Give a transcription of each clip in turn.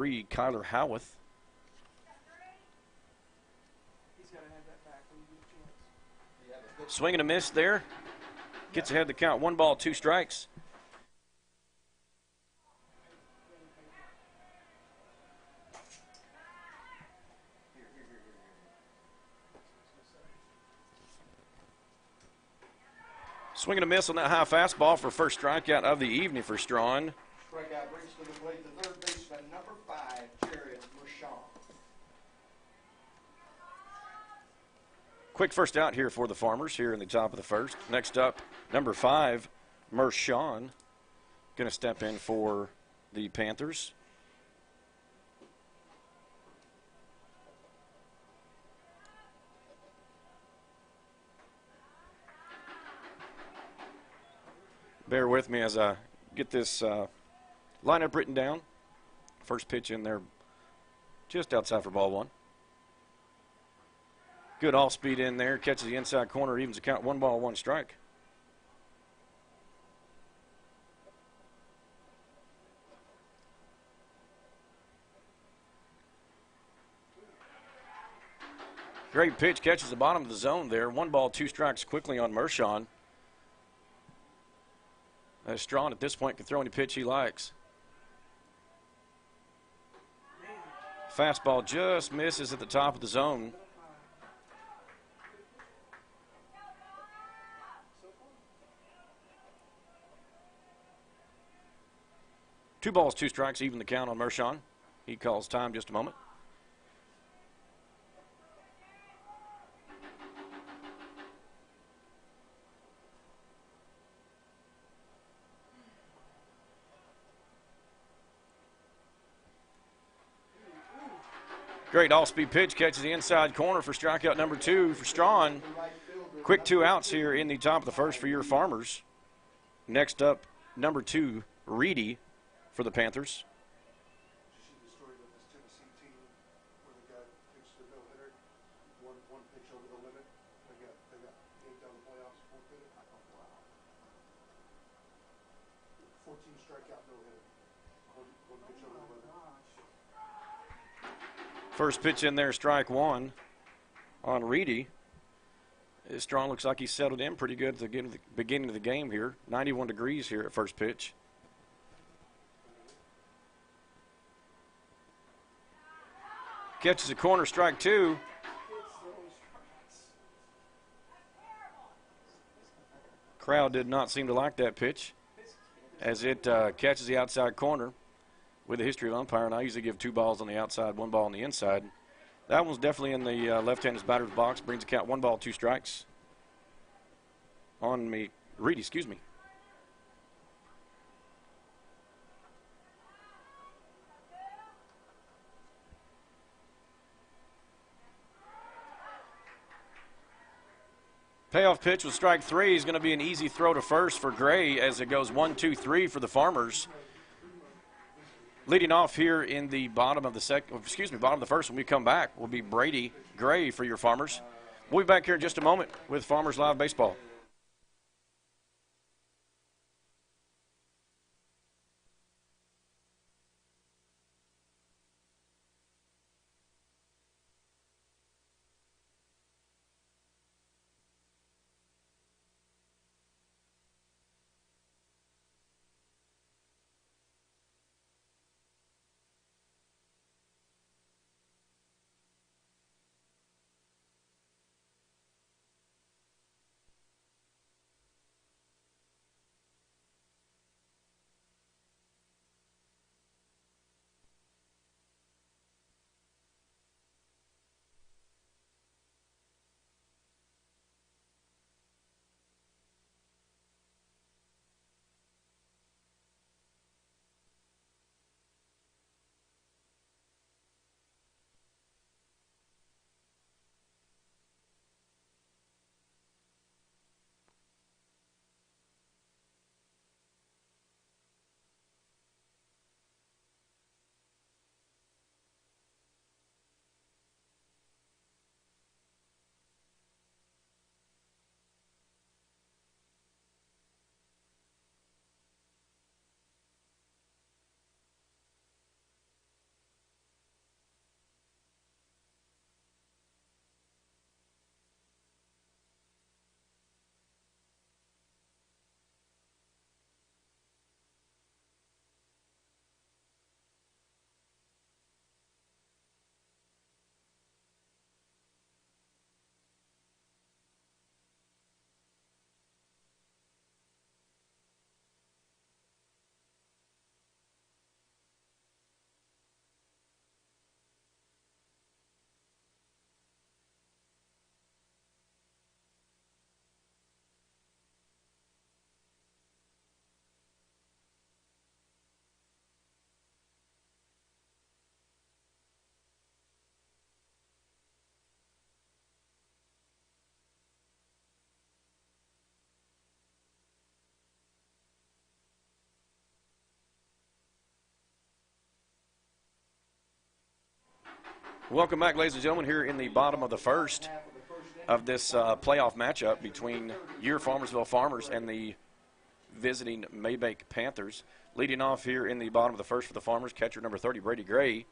Kyler Howarth. Swing and a miss there. Gets ahead of the count. 1 ball, 2 strikes. Swing and a miss on that high fastball for first strikeout of the evening for Strawn. Strikeout brings to the plate the third baseman, number 5, Jared Mershon. Quick first out here for the Farmers here in the top of the first. Next up, number 5, Mershon, going to step in for the Panthers. Bear with me as I get this lineup written down. First pitch in there just outside for ball 1. Good all speed in there. Catches the inside corner. Evens the count. 1 ball, 1 strike. Great pitch. Catches the bottom of the zone there. 1 ball, 2 strikes quickly on Mershon. Strawn at this point can throw any pitch he likes. Fastball just misses at the top of the zone. Two balls, 2 strikes, even the count on Mershon. He calls time just a moment. Great all-speed pitch, catches the inside corner for strikeout number 2 for Strawn. Quick 2 outs here in the top of the first for your Farmers. Next up, number 2, Reedy for the Panthers. First pitch in there, strike 1 on Reedy. Strawn looks like he's settled in pretty good at the beginning of the game here. 91 degrees here at first pitch. Catches a corner, strike 2. Crowd did not seem to like that pitch as it catches the outside corner. With the history of umpiring, I usually give 2 balls on the outside, 1 ball on the inside. That one's definitely in the left-handed batter's box. Brings the count 1 ball, 2 strikes. On me, Reedy, excuse me. Payoff pitch with strike 3 is going to be an easy throw to first for Gray as it goes 1, 2, 3 for the Farmers. Leading off here in the bottom of the bottom of the first when we come back will be Brady Gray for your Farmers. We'll be back here in just a moment with Farmers Live Baseball. Welcome back, ladies and gentlemen, here in the bottom of the first of this playoff matchup between your Farmersville Farmers and the visiting Mabank Panthers. Leading off here in the bottom of the first for the Farmers, catcher number 30, Brady Gray.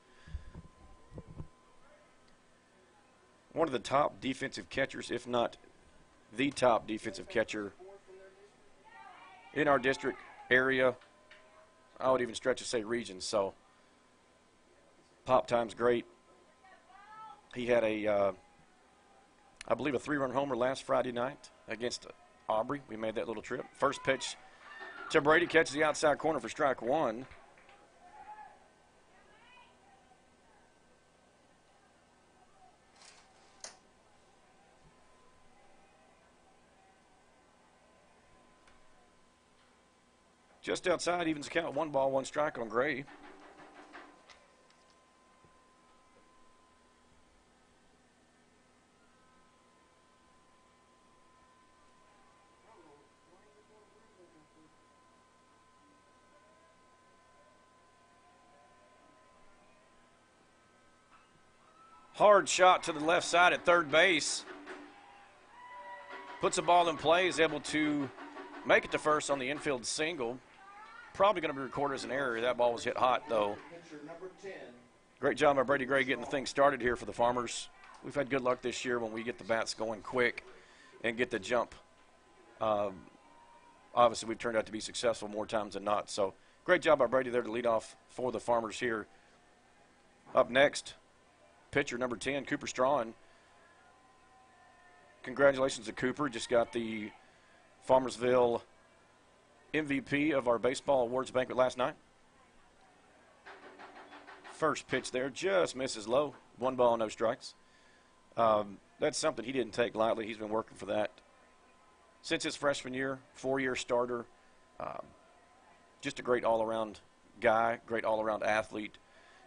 One of the top defensive catchers, if not the top defensive catcher in our district area. I would even stretch to say region. So pop time's great. He had I believe a 3-run homer last Friday night against Aubrey. We made that little trip. First pitch to Brady, catches the outside corner for strike one. Just outside, evens the count, 1 ball, 1 strike on Gray. Hard shot to the left side at third base. Puts the ball in play, is able to make it to first on the infield single. Probably going to be recorded as an error. That ball was hit hot, though. Great job by Brady Gray getting the thing started here for the Farmers. We've had good luck this year when we get the bats going quick and get the jump. Obviously, we've turned out to be successful more times than not. So great job by Brady there to lead off for the Farmers here. Up next, pitcher number 10, Cooper Strawn. Congratulations to Cooper. Just got the Farmersville MVP of our baseball awards banquet last night. First pitch there, just misses low. 1 ball, no strikes. That's something he didn't take lightly. He's been working for that since his freshman year, 4-year starter. Just a great all-around guy, great all-around athlete.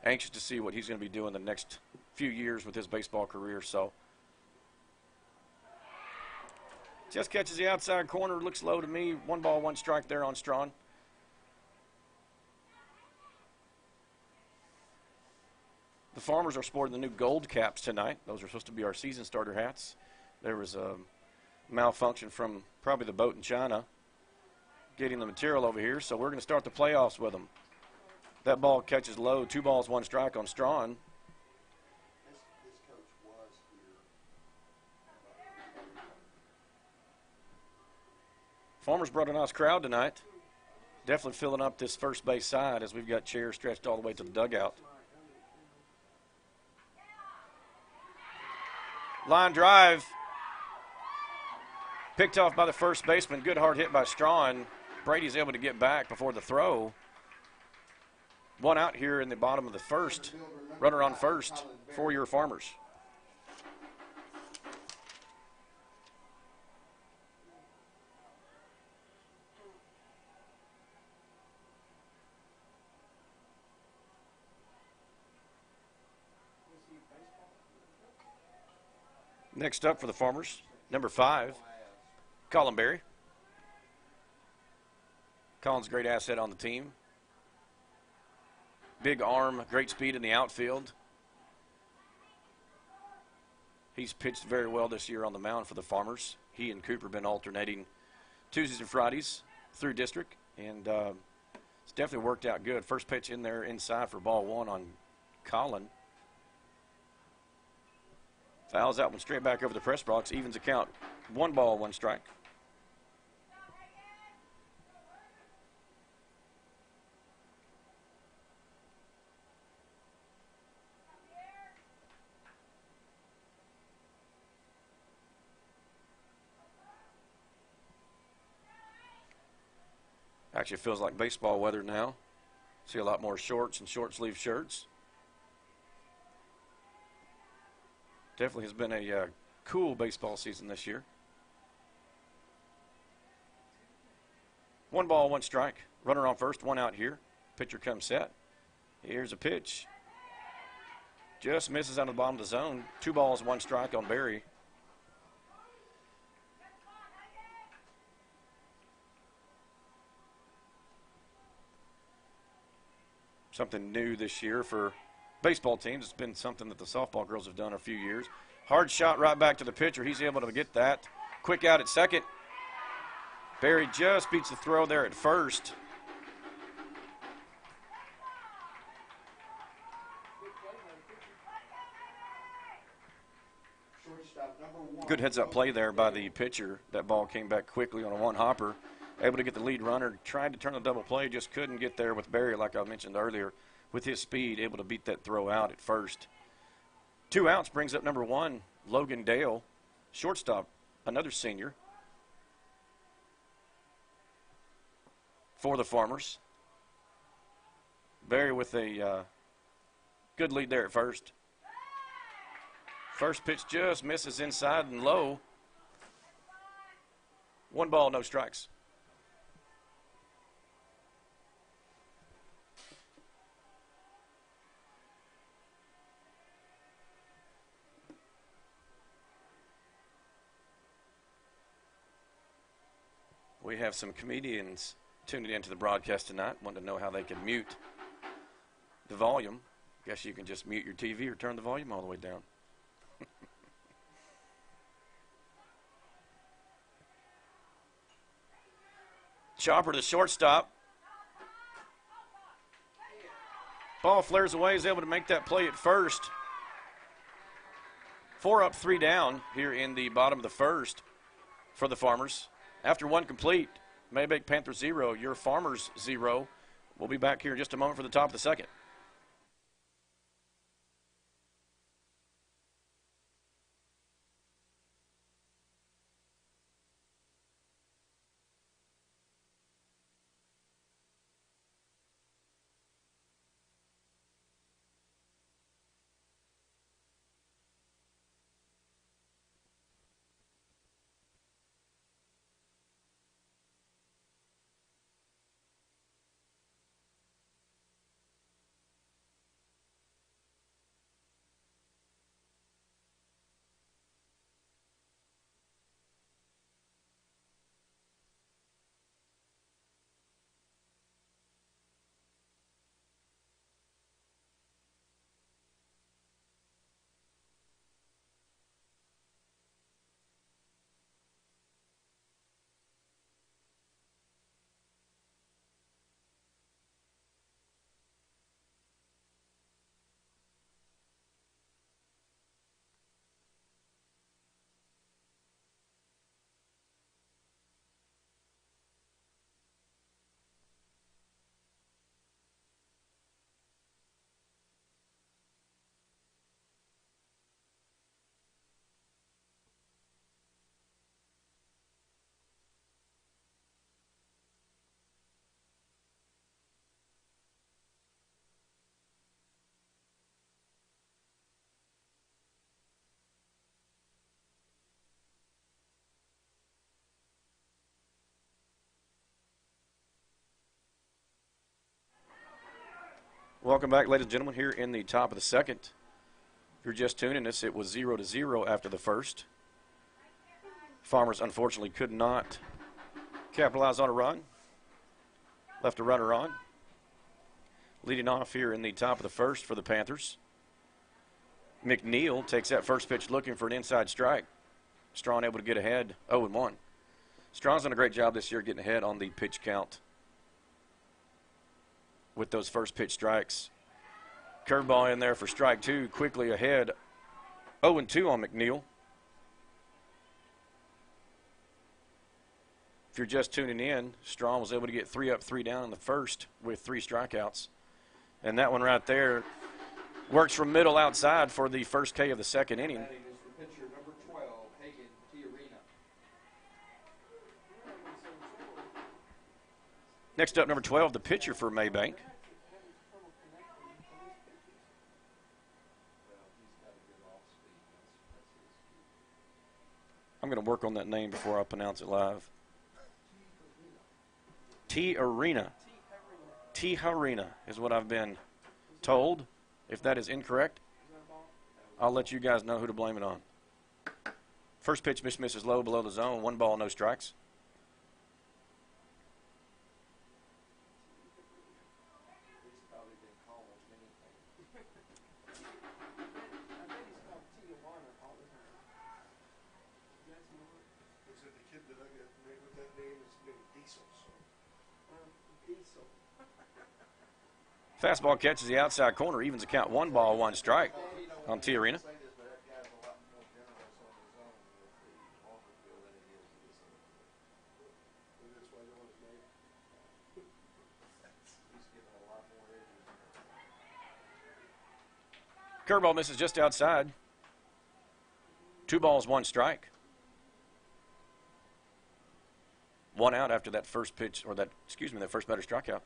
Anxious to see what he's going to be doing the next few years with his baseball career. So just catches the outside corner, looks low to me. 1 ball, 1 strike there on Strawn. The Farmers are sporting the new gold caps tonight. Those are supposed to be our season starter hats. There was a malfunction from probably the boat in China getting the material over here, so we're going to start the playoffs with them. That ball catches low, 2 balls, 1 strike on Strawn. This coach was here. Farmers brought a nice crowd tonight. Definitely filling up this first base side as we've got chairs stretched all the way to the dugout. Line drive. Picked off by the first baseman. Good hard hit by Strawn. Brady's able to get back before the throw. 1 out here in the bottom of the first. Runner on first for your Farmers. Next up for the Farmers, number 5, Colin Berry. Colin's a great asset on the team. Big arm, great speed in the outfield. He's pitched very well this year on the mound for the Farmers. He and Cooper have been alternating Tuesdays and Fridays through district, and it's definitely worked out good. First pitch in there inside for ball 1 on Colin. Fouls that one straight back over the press box, evens the count. 1 ball, 1 strike. Actually feels like baseball weather now. See a lot more shorts and short sleeve shirts. Definitely has been a cool baseball season this year. 1 ball, 1 strike. Runner on first, 1 out here. Pitcher comes set. Here's a pitch. Just misses out of the bottom of the zone. 2 balls, 1 strike on Berry. Something new this year for baseball teams. It's been something that the softball girls have done a few years. Hard shot right back to the pitcher. He's able to get that. Quick out at second. Barry just beats the throw there at first. Good heads-up play there by the pitcher. That ball came back quickly on a one-hopper. Able to get the lead runner. Tried to turn a double play, just couldn't get there with Barry, like I mentioned earlier. With his speed, able to beat that throw out at first. 2 outs brings up number 1, Logan Dale, shortstop, another senior for the Farmers. Barry with a good lead there at first. First pitch just misses inside and low. 1 ball, no strikes. We have some comedians tuning into the broadcast tonight, wanting to know how they can mute the volume. Guess you can just mute your TV or turn the volume all the way down. Chopper to shortstop. Ball flares away, is able to make that play at first. 4 up, 3 down here in the bottom of the first for the Farmers. After 1 complete, Mabank Panthers 0, your Farmers 0. We'll be back here in just a moment for the top of the second. Welcome back, ladies and gentlemen, here in the top of the second. If you're just tuning us, it was 0-0 after the first. Farmers, unfortunately, could not capitalize on a run. Left a runner on. Leading off here in the top of the first for the Panthers. McNeil takes that first pitch looking for an inside strike. Strong able to get ahead, 0-1. Strong's done a great job this year getting ahead on the pitch count with those first pitch strikes. Curveball in there for strike 2, quickly ahead, 0-2 on McNeil. If you're just tuning in, Strong was able to get 3 up, 3 down in the first with 3 strikeouts. And that one right there works from middle outside for the first K of the second inning. Next up, number 12, the pitcher for Mabank. I'm going to work on that name before I pronounce it live. T-Arena. T-Harina is what I've been told. If that is incorrect, I'll let you guys know who to blame it on. First pitch misses low below the zone. 1 ball, no strikes. kid that I got with that name is named Diesel. So. Diesel. Fastball catches the outside corner, evens the count. 1 ball, 1 strike on T Arena. Curveball misses just outside. 2 balls, 1 strike. 1 out after that first pitch, or that first batter strikeout.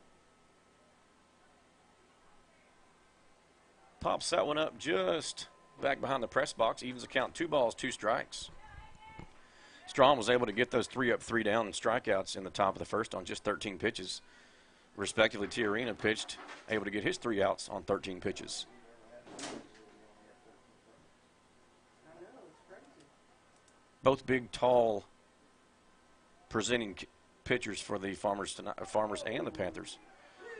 Pops that one up just back behind the press box. Evens the count. 2 balls, 2 strikes. Strong was able to get those 3 up, 3 down, and strikeouts in the top of the first on just 13 pitches. Respectively, T Arena pitched, able to get his 3 outs on 13 pitches. Both big, tall, presenting pitchers for the Farmers and the Panthers.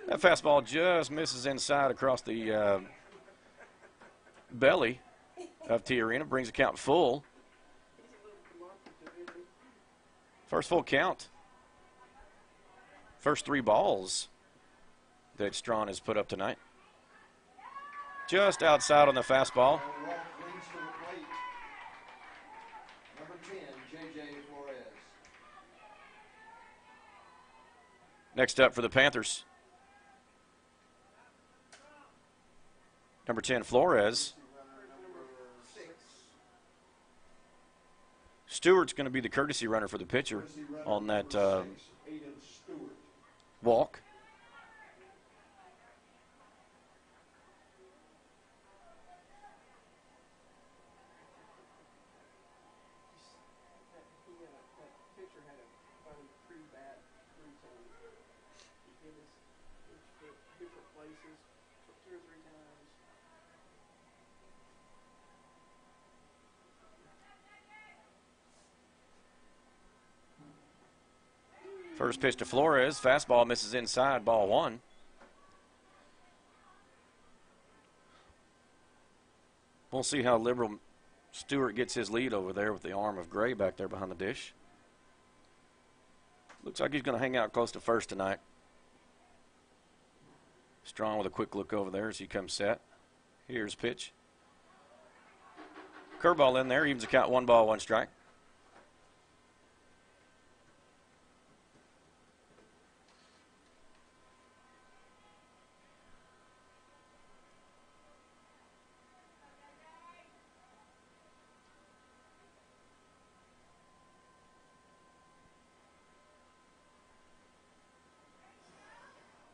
That fastball just misses inside across the belly of T Arena. Brings the count full. First full count. First 3 balls that Strawn has put up tonight. Just outside on the fastball. Next up for the Panthers, number 10, Flores. Stewart's going to be the courtesy runner for the pitcher on that walk. First pitch to Flores. Fastball misses inside, ball 1. We'll see how liberal Stewart gets his lead over there with the arm of Gray back there behind the dish. Looks like he's going to hang out close to first tonight. Strong with a quick look over there as he comes set. Here's pitch. Curveball in there, evens the count. 1 ball, 1 strike.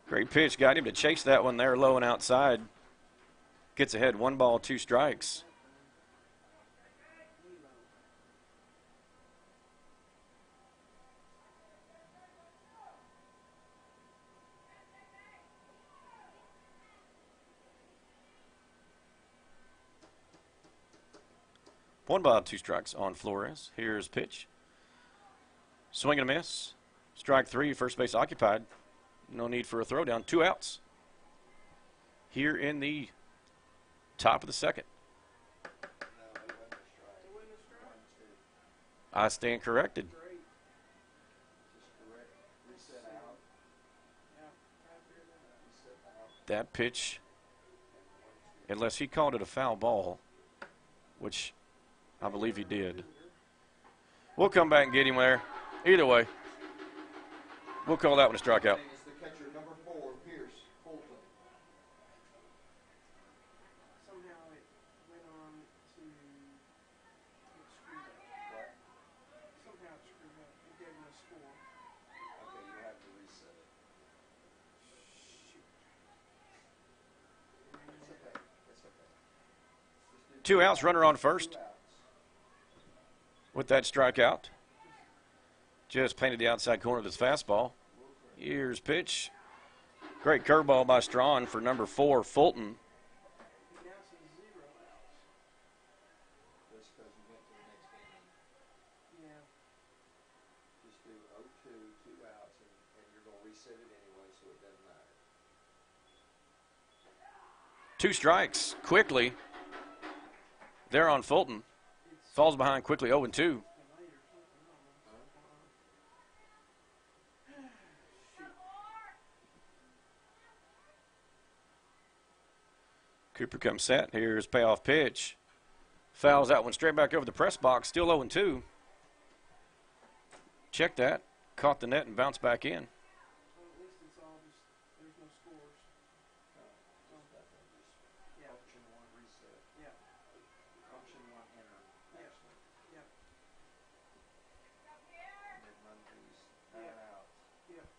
Great pitch, got him to chase that one there low and outside. Gets ahead, 1 ball, 2 strikes. One ball, 2 strikes on Flores. Here's pitch. Swing and a miss. Strike 3, first base occupied. No need for a throwdown. 2 outs here in the top of the second. I stand corrected. That pitch, unless he called it a foul ball, which I believe he did. We'll come back and get him there. Either way, we'll call that one a strikeout. Two outs, runner on first with that strikeout. Just painted the outside corner of his fastball. Here's pitch. Great curveball by Strawn for number 4, Fulton. Two strikes quickly. There on Fulton. Falls behind quickly, 0-2. Cooper comes set. Here's payoff pitch. Fouls that one straight back over the press box. Still 0-2. Check that. Caught the net and bounced back in. Well, at least it's all just, there's no scores. Yeah. Option 1 reset. Yeah. Option 1 enter. Yeah. Actually. Yeah. And then run these out. Yeah.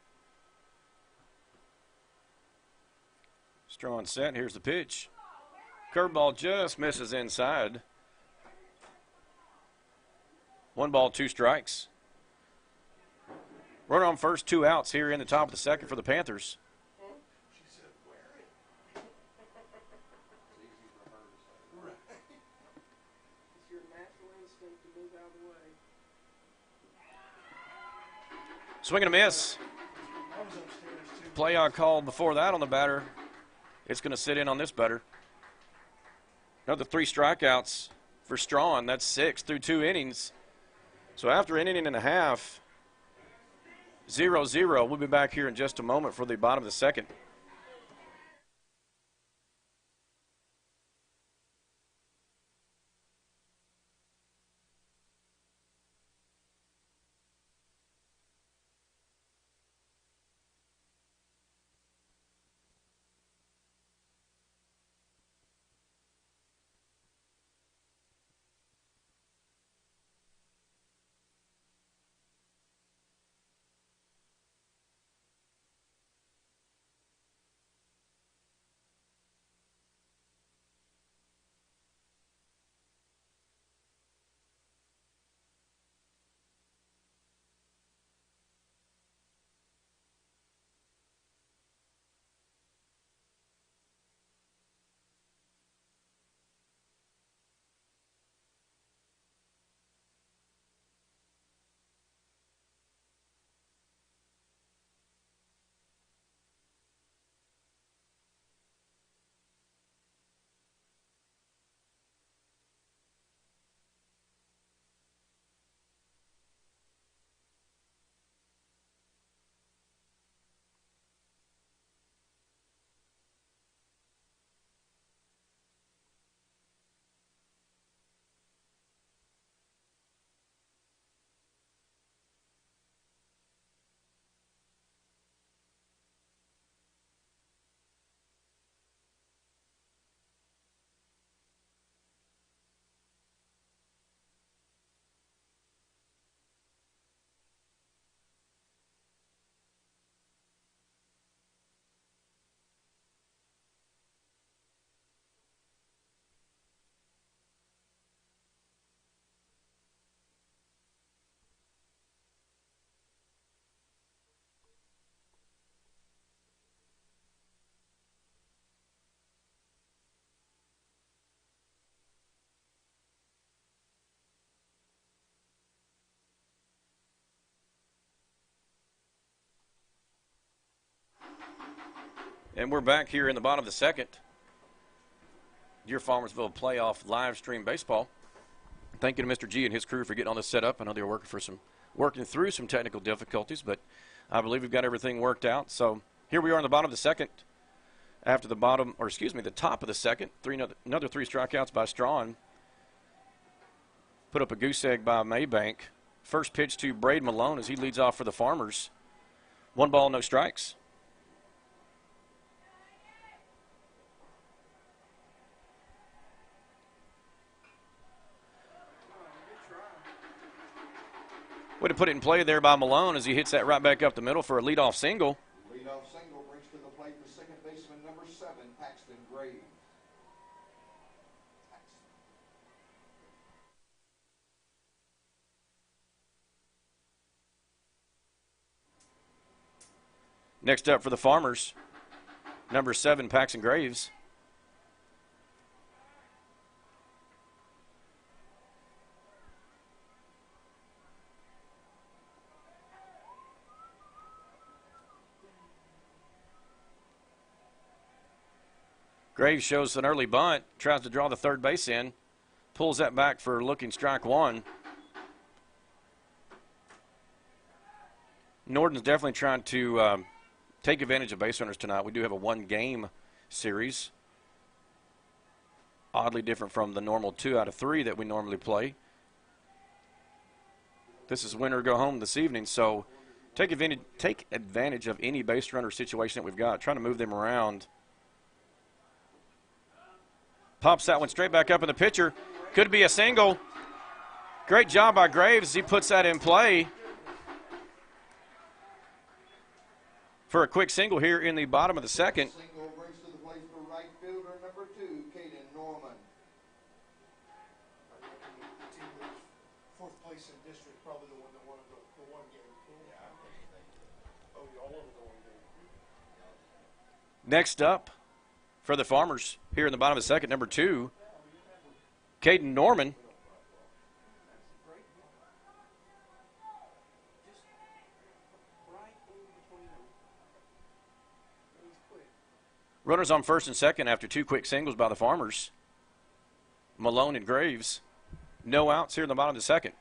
Strawn set. Here's the pitch. Curveball just misses inside. 1 ball, 2 strikes. Runner on first, 2 outs here in the top of the second for the Panthers. She said, wear it. It's easy for her to say. Right. It's your natural instinct to move out of the way. Swing and a miss. I was upstairs too. Play I called before that on the batter. It's going to sit in on this batter. Another 3 strikeouts for Strawn. That's 6 through 2 innings. So after an inning and a half, 0-0. We'll be back here in just a moment for the bottom of the second. And we're back here in the bottom of the second. Your Farmersville playoff live stream baseball. Thank you to Mr. G and his crew for getting all this set up. I know they were working through some technical difficulties, but I believe we've got everything worked out. So here we are in the bottom of the second. After the the top of the second, another 3 strikeouts by Strawn. Put up a goose egg by Mabank. First pitch to Braid Malone as he leads off for the Farmers. 1 ball, no strikes. Way to put it in play there by Malone as he hits that right back up the middle for a leadoff single. Leadoff single brings to the plate the second baseman, number 7, Paxton Graves. Next up for the Farmers, number 7, Paxton Graves. Graves shows an early bunt, tries to draw the third base in, pulls that back for looking strike 1. Norton's definitely trying to take advantage of base runners tonight. We do have a 1-game series. oddly different from the normal 2 out of 3 that we normally play. This is win or go home this evening, so take advantage of any base runner situation that we've got. Trying to move them around. Pops that one straight back up in the pitcher. Could be a single. Great job by Graves. He puts that in play for a quick single here in the bottom of the second. Single brings to the plate for right fielder number 2, Caden Norman. The team that was fourth place in district, probably the one that won the one game. Yeah. Oh, all over the one game. Next up for the Farmers here in the bottom of the second, number 2, Caden Norman. Runners on first and second after 2 quick singles by the Farmers. Malone and Graves. No outs here in the bottom of the second.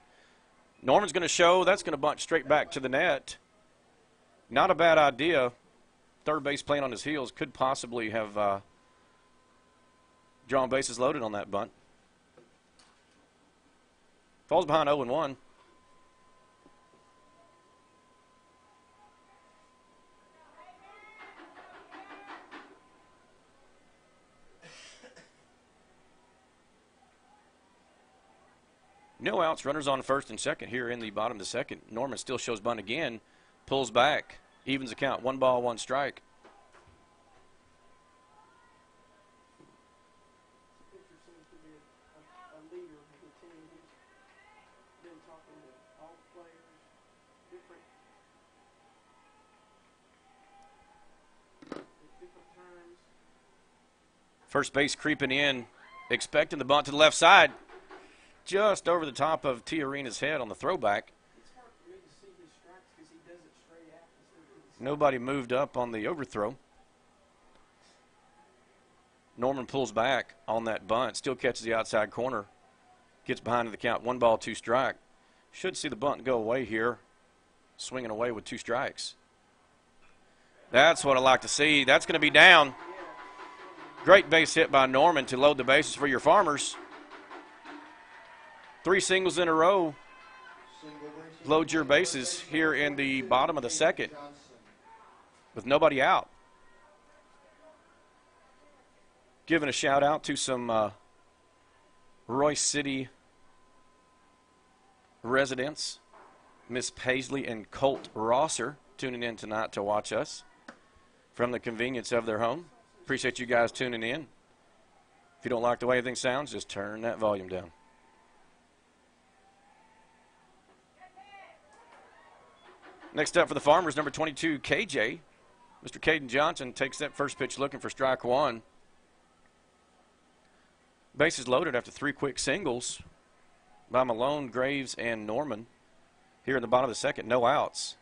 Norman's going to show. That's going to bunt straight back to the net. Not a bad idea. Third base playing on his heels. Could possibly have drawn bases loaded on that bunt. Falls behind 0-1. No outs, runners on first and second here in the bottom of the second. Norman still shows bunt again, pulls back, evens the count, 1 ball, 1 strike. The pitcher seems to be a leader of the team. He's been talking to all the players, different times. First base creeping in, expecting the bunt to the left side. Just over the top of Tiarina's head on the throwback. It's hard for me to see his strikes because he does it straight out. Nobody moved up on the overthrow. Norman pulls back on that bunt, still catches the outside corner. Gets behind to the count, 1 ball, 2 strike. Should see the bunt go away here. Swinging away with 2 strikes. That's what I like to see. That's going to be down. Great base hit by Norman to load the bases for your Farmers. 3 singles in a row. Load your bases here in the bottom of the second with nobody out. Giving a shout out to some Royse City residents, Miss Paisley and Colt Rosser, tuning in tonight to watch us from the convenience of their home. Appreciate you guys tuning in. If you don't like the way everything sounds, just turn that volume down. Next up for the Farmers, number 22, KJ. Mr. Caden Johnson takes that first pitch looking for strike 1. Bases loaded after 3 quick singles by Malone, Graves, and Norman. Here in the bottom of the second, no outs.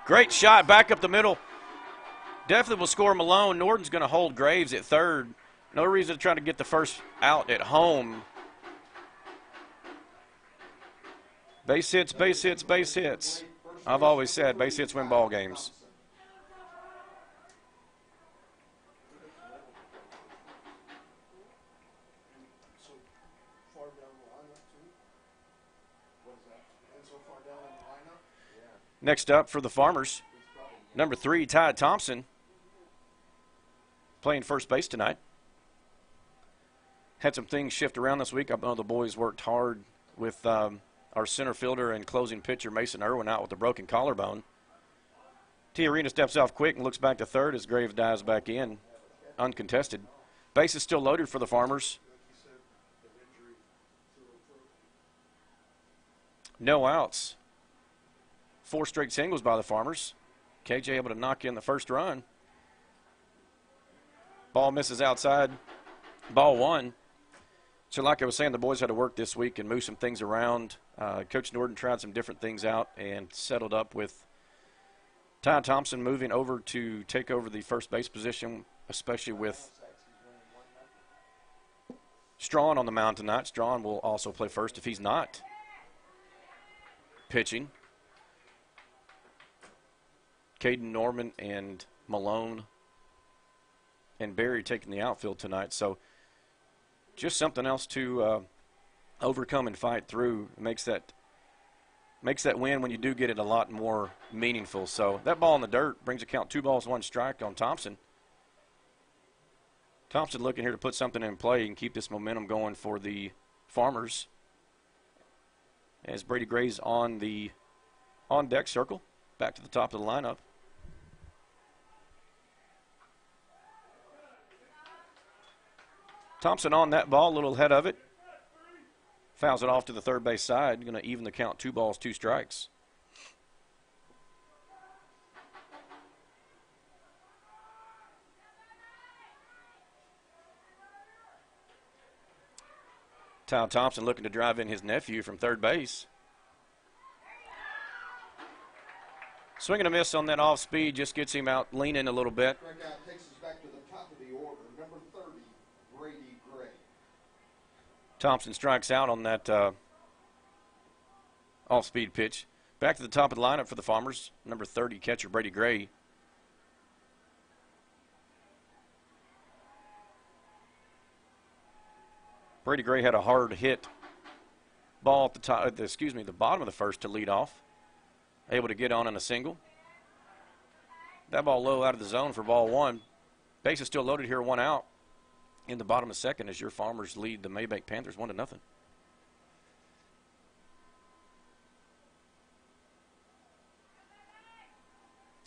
Great shot back up the middle. Definitely will score Malone. Norton's going to hold Graves at third. No reason to try to get the first out at home. Base hits, base hits, base hits. I've always said base hits win ball games. So far down the lineup, too. What is that? And so far down in the lineup? Yeah. Next up for the Farmers, number 3, Ty Thompson, playing first base tonight. Had some things shift around this week. I know the boys worked hard with our center fielder and closing pitcher Mason Irwin out with a broken collarbone. Tiarina steps off quick and looks back to third as Graves dives back in, uncontested. Base is still loaded for the Farmers. No outs. 4 straight singles by the Farmers. KJ able to knock in the first run. Ball misses outside. Ball 1. So like I was saying, the boys had to work this week and move some things around. Coach Norton tried some different things out and settled up with Ty Thompson moving over to take over the first base position especially with Strawn on the mound tonight. Strawn will also play first if he's not pitching. Caden Norman and Malone and Barry taking the outfield tonight. So just something else to overcome and fight through. Makes that win when you do get it a lot more meaningful. So that ball in the dirt brings a count 2 balls, 1 strike on Thompson. Thompson looking here to put something in play and keep this momentum going for the Farmers. As Brady Gray's on the on-deck circle, back to the top of the lineup. Thompson on that ball, a little ahead of it. Fouls it off to the third base side. Going to even the count, 2 balls, 2 strikes. Tyler Thompson looking to drive in his nephew from third base. Swing and a miss on that off speed, just gets him out leaning a little bit. Strikeout takes us back to the top of the order. Number 30, Brady Gray. Thompson strikes out on that off-speed pitch. Back to the top of the lineup for the Farmers, number 30, catcher Brady Gray. Brady Gray had a hard hit ball at the top, the bottom of the first to lead off. Able to get on in a single. That ball low out of the zone for ball 1. Base is still loaded here, 1 out. In the bottom of the second as your Farmers lead the Mabank Panthers 1-0.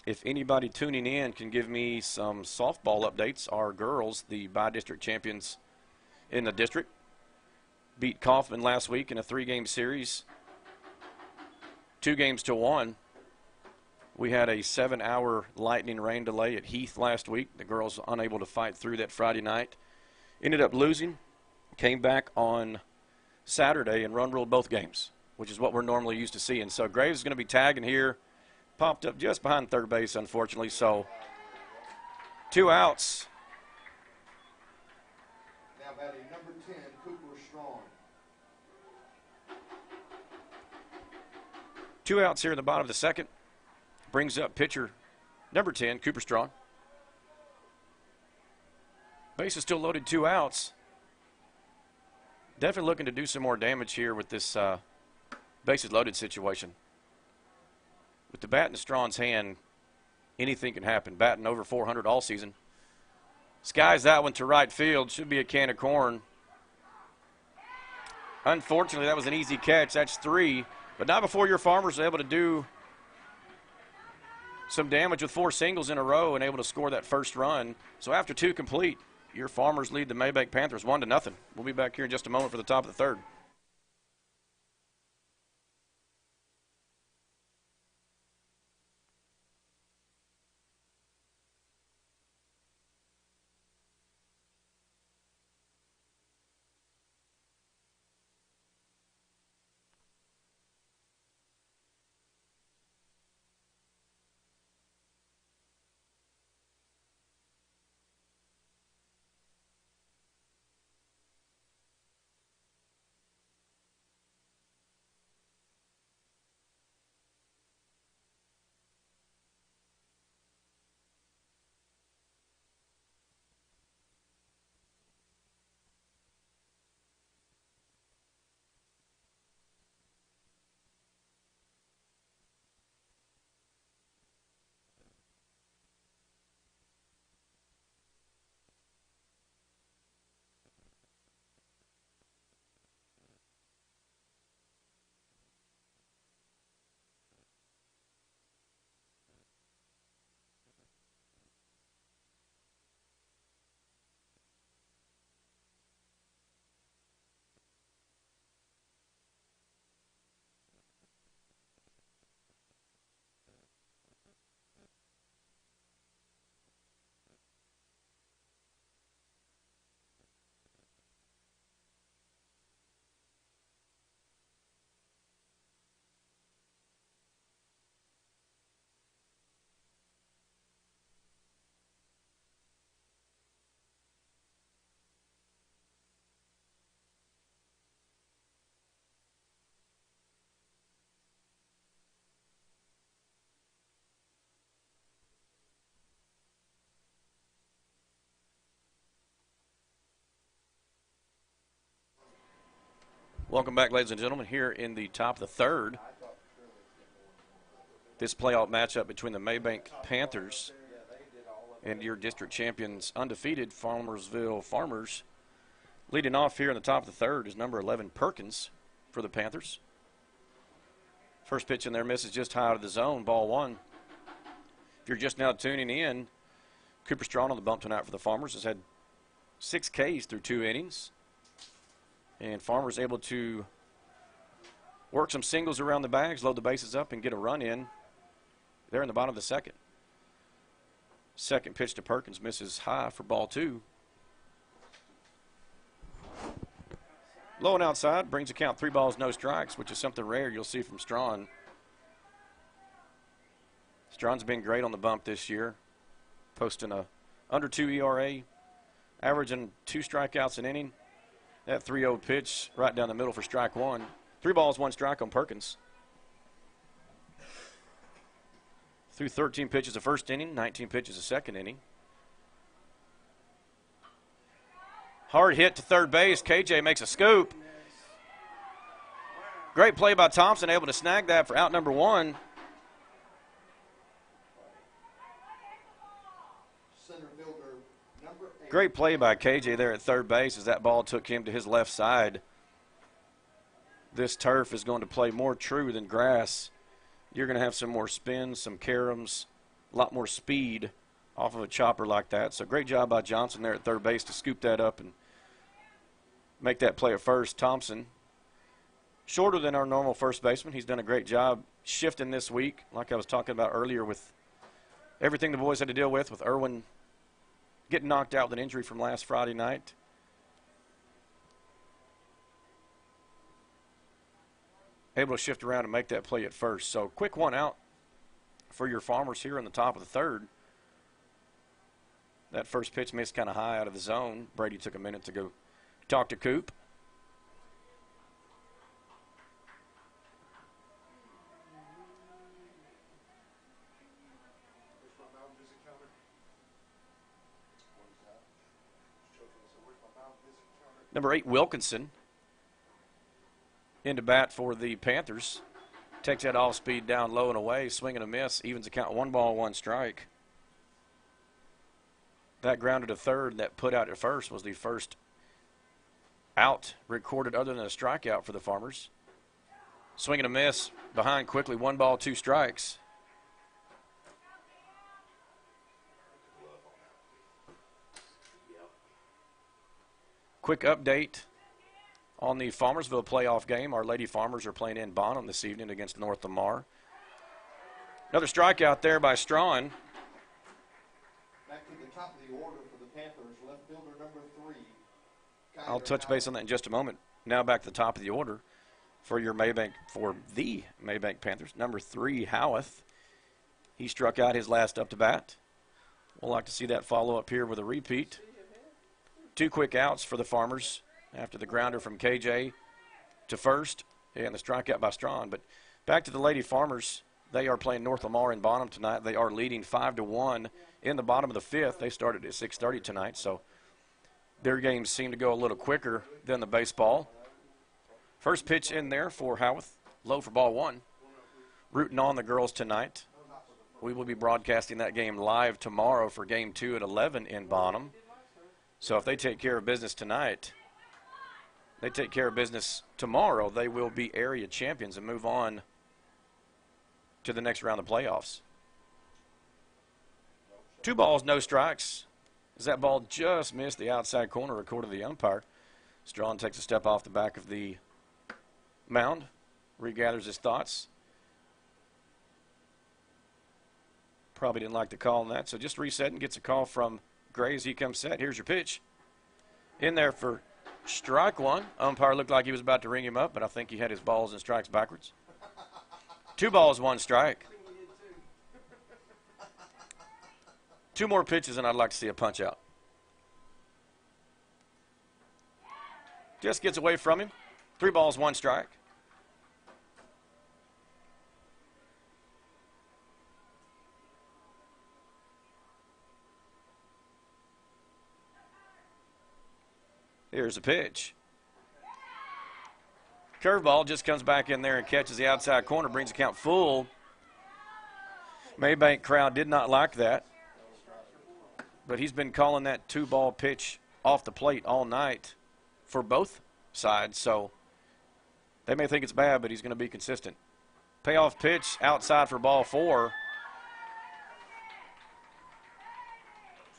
If anybody tuning in can give me some softball updates, our girls, the by-district champions in the district, beat Kaufman last week in a 3-game series, 2-1. We had a 7-hour lightning rain delay at Heath last week. The girls unable to fight through that Friday night. Ended up losing, came back on Saturday and run ruled both games, which is what we're normally used to seeing. So Graves is going to be tagging here, popped up just behind third base, unfortunately. So 2 outs. Now batting number 10, Cooper Strong. 2 outs here in the bottom of the second. Brings up pitcher number 10, Cooper Strong. Base is still loaded, 2 outs. Definitely looking to do some more damage here with this bases loaded situation. With the bat in Strong's hand, anything can happen. Batting over 400 all season. Skies that one to right field. Should be a can of corn. Unfortunately, that was an easy catch. That's 3. But not before your Farmers are able to do some damage with 4 singles in a row and able to score that first run. So after 2 complete, your Farmers lead the Mabank Panthers 1-0. We'll be back here in just a moment for the top of the third. Welcome back, ladies and gentlemen, here in the top of the third. This playoff matchup between the Mabank Panthers and your district champions, undefeated Farmersville Farmers. Leading off here in the top of the third is number 11, Perkins, for the Panthers. First pitch in there misses just high out of the zone, ball one. If you're just now tuning in, Cooper Strawn on the bump tonight for the Farmers has had 6 Ks through 2 innings. And Farmers able to work some singles around the bags, load the bases up, and get a run in there in the bottom of the second. Second pitch to Perkins misses high for ball 2. Low and outside brings a count 3 balls, no strikes, which is something rare you'll see from Strawn. Strawn's been great on the bump this year, posting a under 2 ERA, averaging 2 strikeouts an inning. That 3-0 pitch right down the middle for strike 1. 3 balls, 1 strike on Perkins. Through 13 pitches the first inning, 19 pitches the second inning. Hard hit to third base. KJ makes a scoop. Great play by Thompson, able to snag that for out number 1. Great play by KJ there at third base as that ball took him to his left side. This turf is going to play more true than grass. You're going to have some more spins, some caroms, a lot more speed off of a chopper like that. So great job by Johnson there at third base to scoop that up and make that play at first. Thompson, shorter than our normal first baseman. He's done a great job shifting this week, like I was talking about earlier, with everything the boys had to deal with Irwin getting knocked out with an injury from last Friday night. Able to shift around and make that play at first. So quick one out for your Farmers here in the top of the third. That first pitch missed kind of high out of the zone. Brady took a minute to go talk to Coop. Number 8, Wilkinson, into bat for the Panthers. Takes that off speed down low and away, swing and a miss, evens the count 1 ball, 1 strike. That grounded to third, that put out at first was the first out recorded other than a strikeout for the Farmers. Swing and a miss, behind quickly, 1 ball, 2 strikes. Quick update on the Farmersville playoff game. Our Lady Farmers are playing in Bonham this evening against North Lamar. Another strikeout there by Strawn. Back to the top of the order for the Panthers, left fielder number 3. I'll touch base on that in just a moment. Now back to the top of the order for the Mabank Panthers. Number 3, Howarth. He struck out his last up to bat. We'll like to see that follow up here with a repeat. 2 quick outs for the Farmers after the grounder from KJ to first and the strikeout by Strawn. But back to the Lady Farmers. They are playing North Lamar in Bonham tonight. They are leading 5-1 in the bottom of the 5th. They started at 6:30 tonight, so their games seem to go a little quicker than the baseball. First pitch in there for Howarth, low for ball 1. Rooting on the girls tonight. We will be broadcasting that game live tomorrow for game 2 at 11 in Bonham. So if they take care of business tonight, they take care of business tomorrow, they will be area champions and move on to the next round of playoffs. 2 balls, no strikes, as that ball just missed the outside corner according to the umpire. Strawn takes a step off the back of the mound, regathers his thoughts. Probably didn't like the call on that, so just resetting, gets a call from Gray as he comes set. Here's your pitch. In there for strike 1. Umpire looked like he was about to ring him up, but I think he had his balls and strikes backwards. 2 balls, 1 strike. 2 more pitches, and I'd like to see a punch out. Just gets away from him. 3 balls, 1 strike. Here's a pitch. Curveball just comes back in there and catches the outside corner, brings the count full. Mabank crowd did not like that, but he's been calling that 2-ball pitch off the plate all night for both sides, so they may think it's bad, but he's going to be consistent. Payoff pitch outside for ball 4.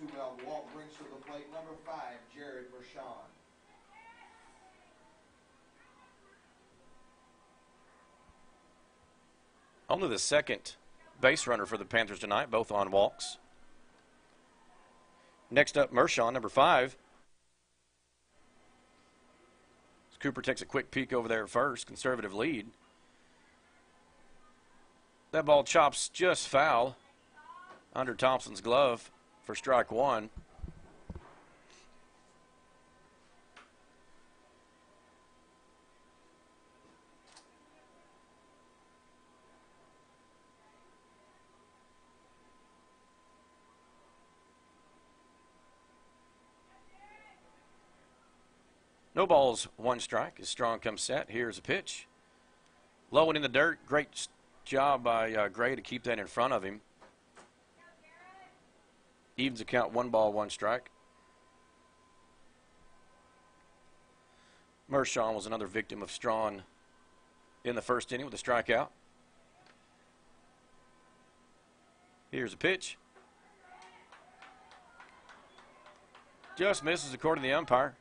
2-ball walk brings to the plate number 5, Jared Mershon. Only the second base runner for the Panthers tonight, both on walks. Next up, Mershon, number 5. Cooper takes a quick peek over there at first, conservative lead. That ball chops just foul under Thompson's glove for strike 1. No balls, 1 strike as Strong comes set. Here's a pitch. Low and in the dirt. Great job by Gray to keep that in front of him. Evens the count, 1 ball, 1 strike. Mershon was another victim of Strong in the first inning with a strikeout. Here's a pitch. Just misses according to the umpire.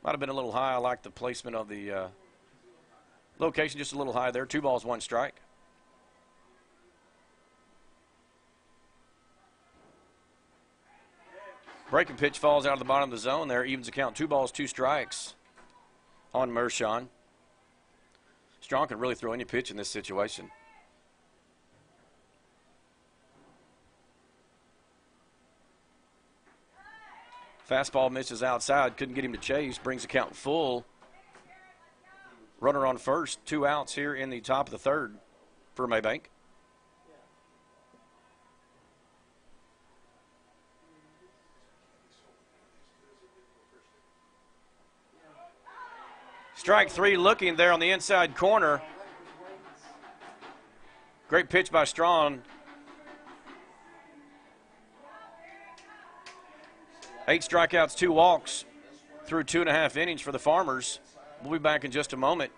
Might have been a little high. I like the placement of the location, just a little high there. 2 balls, 1 strike. Breaking pitch falls out of the bottom of the zone there. Evens the count, 2 balls, 2 strikes on Mershon. Strong can really throw any pitch in this situation. Fastball misses outside. Couldn't get him to chase. Brings the count full. Runner on first. 2 outs here in the top of the 3rd for Mabank. Strike 3 looking there on the inside corner. Great pitch by Strong. 8 strikeouts, 2 walks through 2.5 innings for the Farmers. We'll be back in just a moment.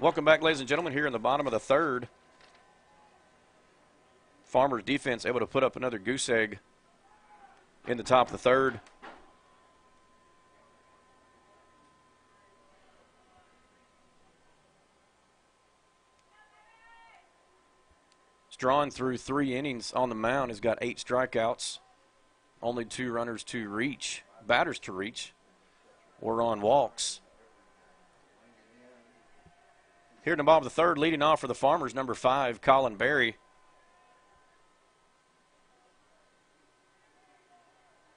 Welcome back, ladies and gentlemen, here in the bottom of the third. Farmers defense able to put up another goose egg in the top of the third. Drawn through 3 innings on the mound, has got 8 strikeouts, only 2 runners to reach, batters to reach, or on walks. Here in the bottom of the third, leading off for the Farmers, number 5, Colin Berry.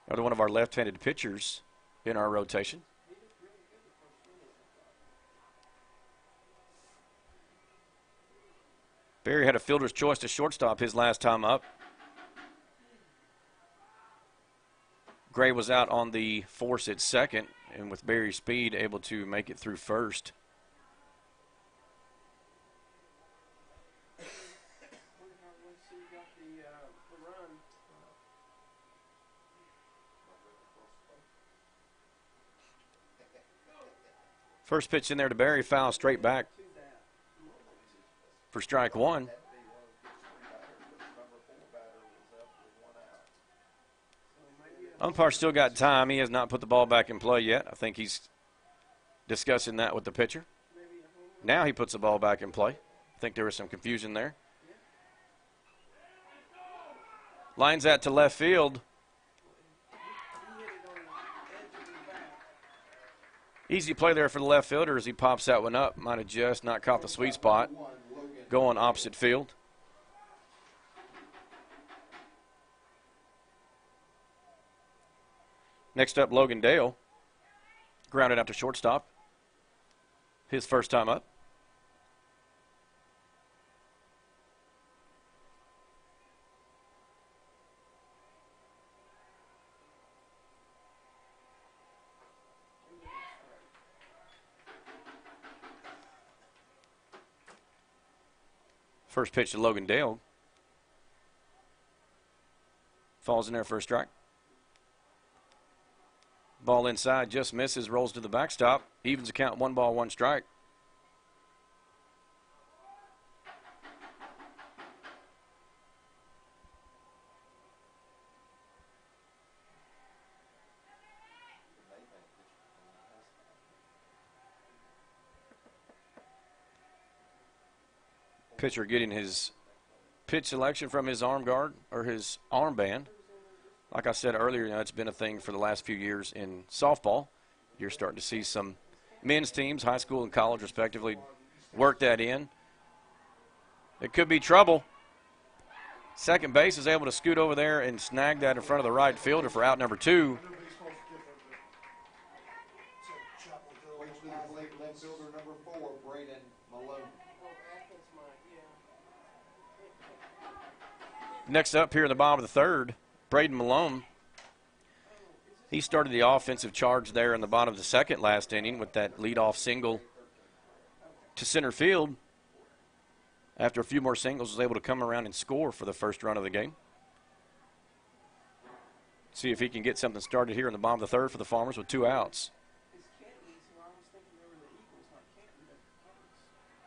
Another one of our left-handed pitchers in our rotation. Berry had a fielder's choice to shortstop his last time up. Gray was out on the force at second, and with Berry's speed, able to make it through first. First pitch in there to Berry, foul straight back for strike 1. Umpire still got time. He has not put the ball back in play yet. I think he's discussing that with the pitcher. Now he puts the ball back in play. I think there was some confusion there. Lines that to left field. Easy play there for the left fielder as he pops that one up. Might have just not caught the sweet spot. Going opposite field. Next up, Logan Dale. Grounded out to shortstop. His first time up. First pitch to Logan Dale. Falls in there for a strike. Ball inside, just misses, rolls to the backstop. Evens the count, 1 ball, 1 strike. Pitcher getting his pitch selection from his arm guard or his armband. Like I said earlier, it's been a thing for the last few years in softball. You're starting to see some men's teams, high school and college respectively, work that in. It could be trouble. Second base is able to scoot over there and snag that in front of the right fielder for out number 2. Left fielder number 4, Braden Malone. Next up here in the bottom of the third, Braden Malone. He started the offensive charge there in the bottom of the second last inning with that leadoff single to center field. After a few more singles, was able to come around and score for the first run of the game. See if he can get something started here in the bottom of the third for the Farmers with 2 outs.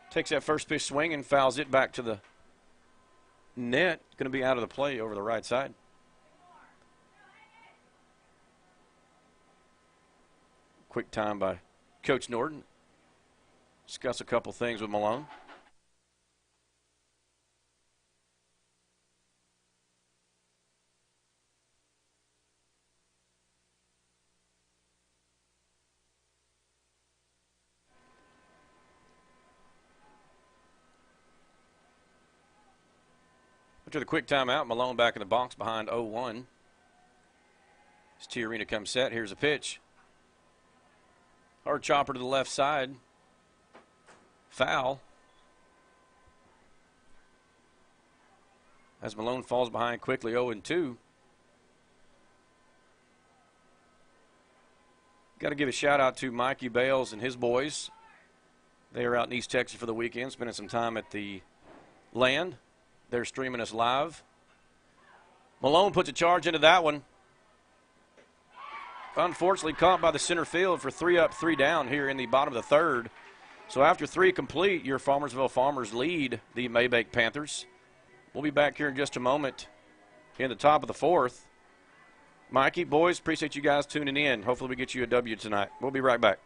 Takes that first pitch swing and fouls it back to the net. Going to be out of the play over the right side. Quick time by Coach Norton. Discuss a couple things with Malone. After the quick timeout, Malone back in the box behind 0-1. As Tiarina comes set, here's a pitch. Hard chopper to the left side. Foul. As Malone falls behind quickly, 0-2. Got to give a shout out to Mikey Bales and his boys. They are out in East Texas for the weekend, spending some time at the land. They're streaming us live. Malone puts a charge into that one. Unfortunately caught by the center field for 3 up, 3 down here in the bottom of the third. So after 3 complete, your Farmersville Farmers lead the Mabank Panthers. We'll be back here in just a moment in the top of the 4th. Mikey, boys, appreciate you guys tuning in. Hopefully we get you a W tonight. We'll be right back.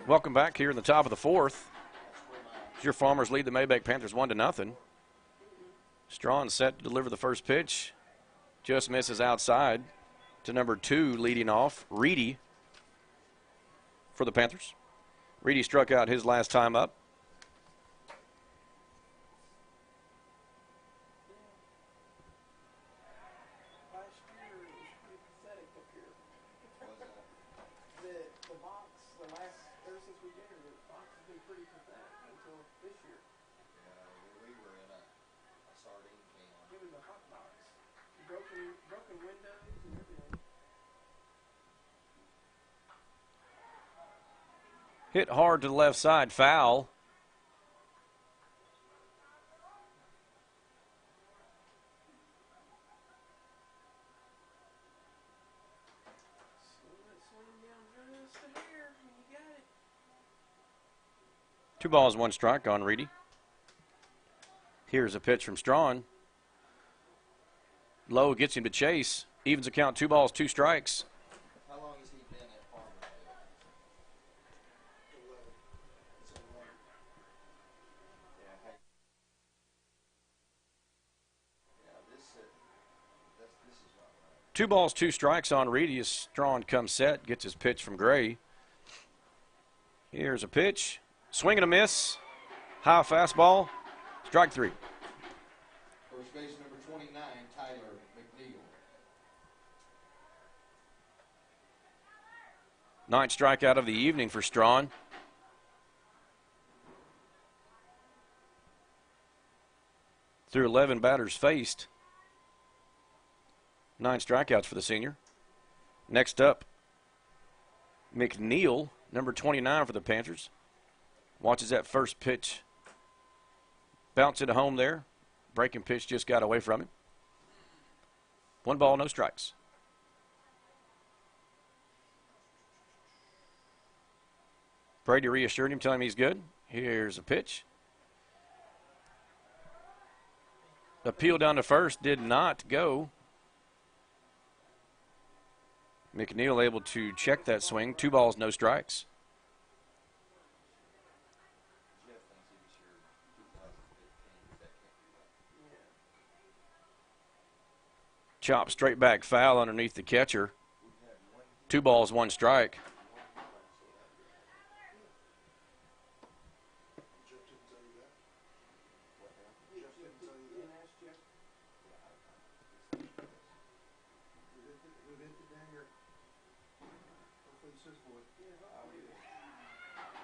Welcome back here in the top of the 4th. Your Farmers lead the Mabank Panthers 1-0. Strawn set to deliver the first pitch. Just misses outside to number 2 leading off, Reedy for the Panthers. Reedy struck out his last time up. Hit hard to the left side, foul. Two balls, 1 strike on Reedy. Here's a pitch from Strawn. Lowe gets him to chase. Evens the count, 2 balls, 2 strikes. How long has he been at Farmersville? 11. This is not right. 2 balls, 2 strikes on Reedy as Strawn comes set, gets his pitch from Gray. Here's a pitch. Swing and a miss. High fastball. Strike 3. First base number 29, Tyler McNeil. 9th strikeout of the evening for Strawn. Through 11 batters faced. 9 strikeouts for the senior. Next up, McNeil, number 29 for the Panthers. Watches that first pitch. Bounce it home there. Breaking pitch just got away from him. 1 ball, no strikes. Brady reassured him, telling him he's good. Here's a pitch. Appeal down to first did not go. McNeil able to check that swing. 2 balls, no strikes. Chop straight back foul underneath the catcher. 2 balls, 1 strike.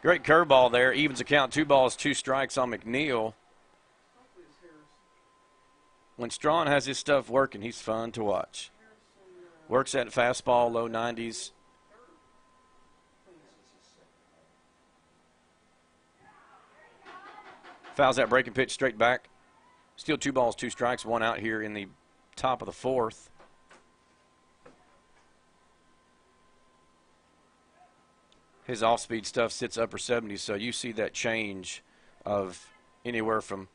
Great curveball there. Evens the count. 2 balls, 2 strikes on McNeil. When Strawn has his stuff working, he's fun to watch. Works that fastball, low 90s. Fouls that breaking pitch straight back. Still 2 balls, 2 strikes, 1 out here in the top of the 4th. His off-speed stuff sits upper 70s, so you see that change of anywhere from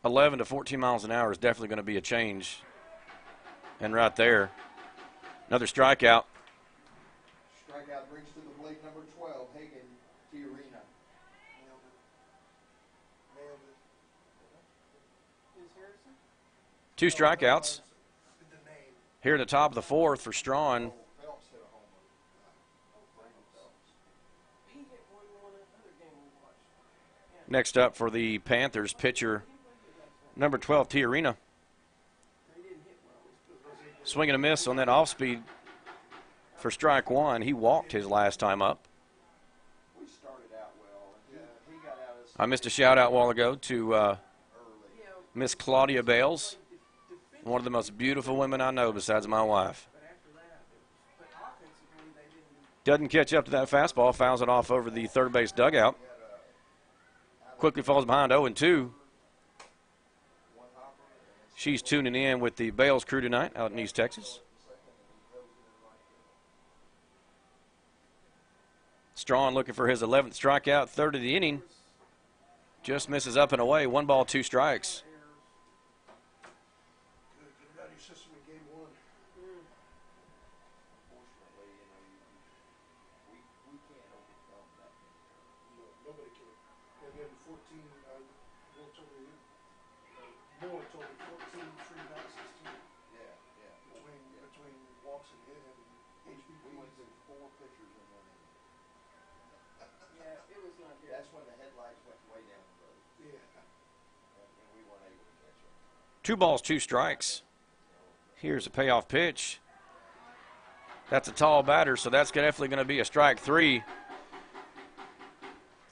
11 to 14 miles an hour is definitely going to be a change. And right there, another strikeout. Strikeout brings to the plate number 12, Hagen Tiarina. Nailed it. Nailed it. 2 strikeouts The name. here in the top of the 4th for Strawn. Phelps hit a homer. Next up for the Panthers, pitcher number 12, Tiarina. Swing and a miss on that off-speed for strike 1. He walked his last time up. We started out well. He got out of I missed a shout-out a while ago to Miss Claudia Bales, one of the most beautiful women I know besides my wife. Doesn't catch up to that fastball, fouls it off over the third base dugout. Quickly falls behind 0-2. She's tuning in with the Bales crew tonight out in East Texas. Strawn looking for his 11th strikeout, 3rd of the inning. Just misses up and away. 1 ball, 2 strikes. Good. Get it out of your system in game 1. Unfortunately, we can't overcome that. No, nobody can. And then 14, Bill told me, Moore told me 14 free bases too. Yeah. Between walks and hit and HBP. We went through 4 pitchers in 1 inning. Yeah, it was not good. That's when the headlights went way down the road, Yeah. and we weren't able to catch them. 2 balls, 2 strikes. Here's a payoff pitch. That's a tall batter, so that's definitely going to be a strike 3.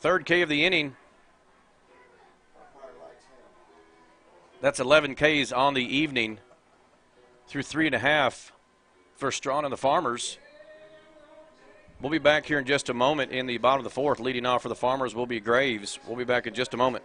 3rd K of the inning. Fire likes him. That's 11 Ks on the evening through 3.5 for Strawn and the Farmers. We'll be back here in just a moment in the bottom of the 4th. Leading off for the Farmers will be Graves. We'll be back in just a moment.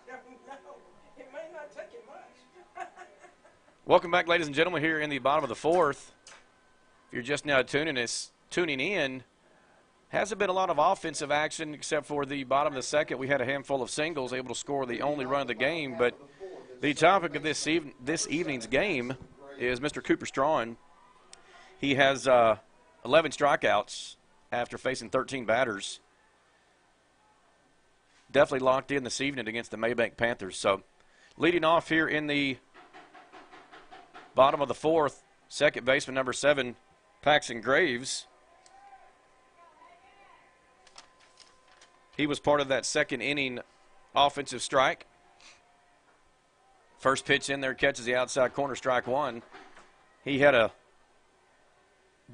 No, it may not take it much. Welcome back, ladies and gentlemen, here in the bottom of the 4th. If you're just now tuning in, hasn't been a lot of offensive action except for the bottom of the 2nd. We had a handful of singles, able to score the only run of the game. But the topic of this evening's game is Mr. Cooper Strawn. He has 11 strikeouts after facing 13 batters. Definitely locked in this evening against the Mabank Panthers. So leading off here in the bottom of the 4th, second baseman number 7, Paxton Graves. He was part of that 2nd inning offensive strike. First pitch in there, catches the outside corner, strike 1. He had a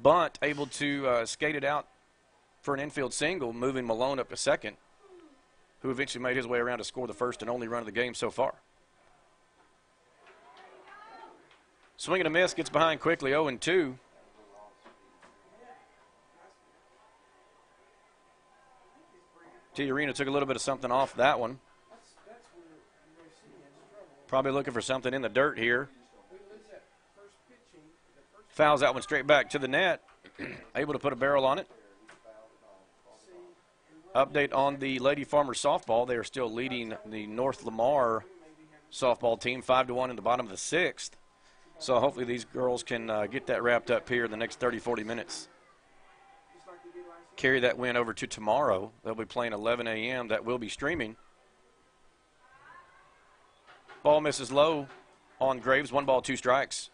bunt, able to skate it out for an infield single, moving Malone up to second, who eventually made his way around to score the first and only run of the game so far. Swing and a miss, gets behind quickly, 0-2. T Arena took a little bit of something off that one. Probably looking for something in the dirt here. Fouls that one straight back to the net. Able to put a barrel on it. Update on the Lady Farmers softball. They are still leading the North Lamar softball team 5-1 in the bottom of the 6th. So hopefully these girls can get that wrapped up here in the next 30, 40 minutes. Carry that win over to tomorrow. They'll be playing 11 a.m. That will be streaming. Ball misses low on Graves. 1 ball, 2 strikes.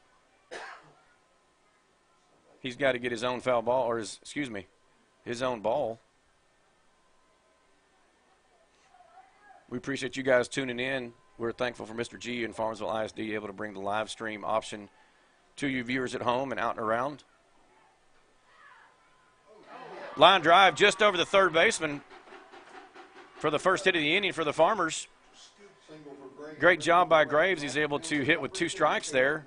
He's got to get his own foul ball, or his own ball. We appreciate you guys tuning in. We're thankful for Mr. G and Farmersville ISD able to bring the live stream option to you viewers at home and out and around. Line drive just over the third baseman for the first hit of the inning for the Farmers. Great job by Graves. He's able to hit with 2 strikes there.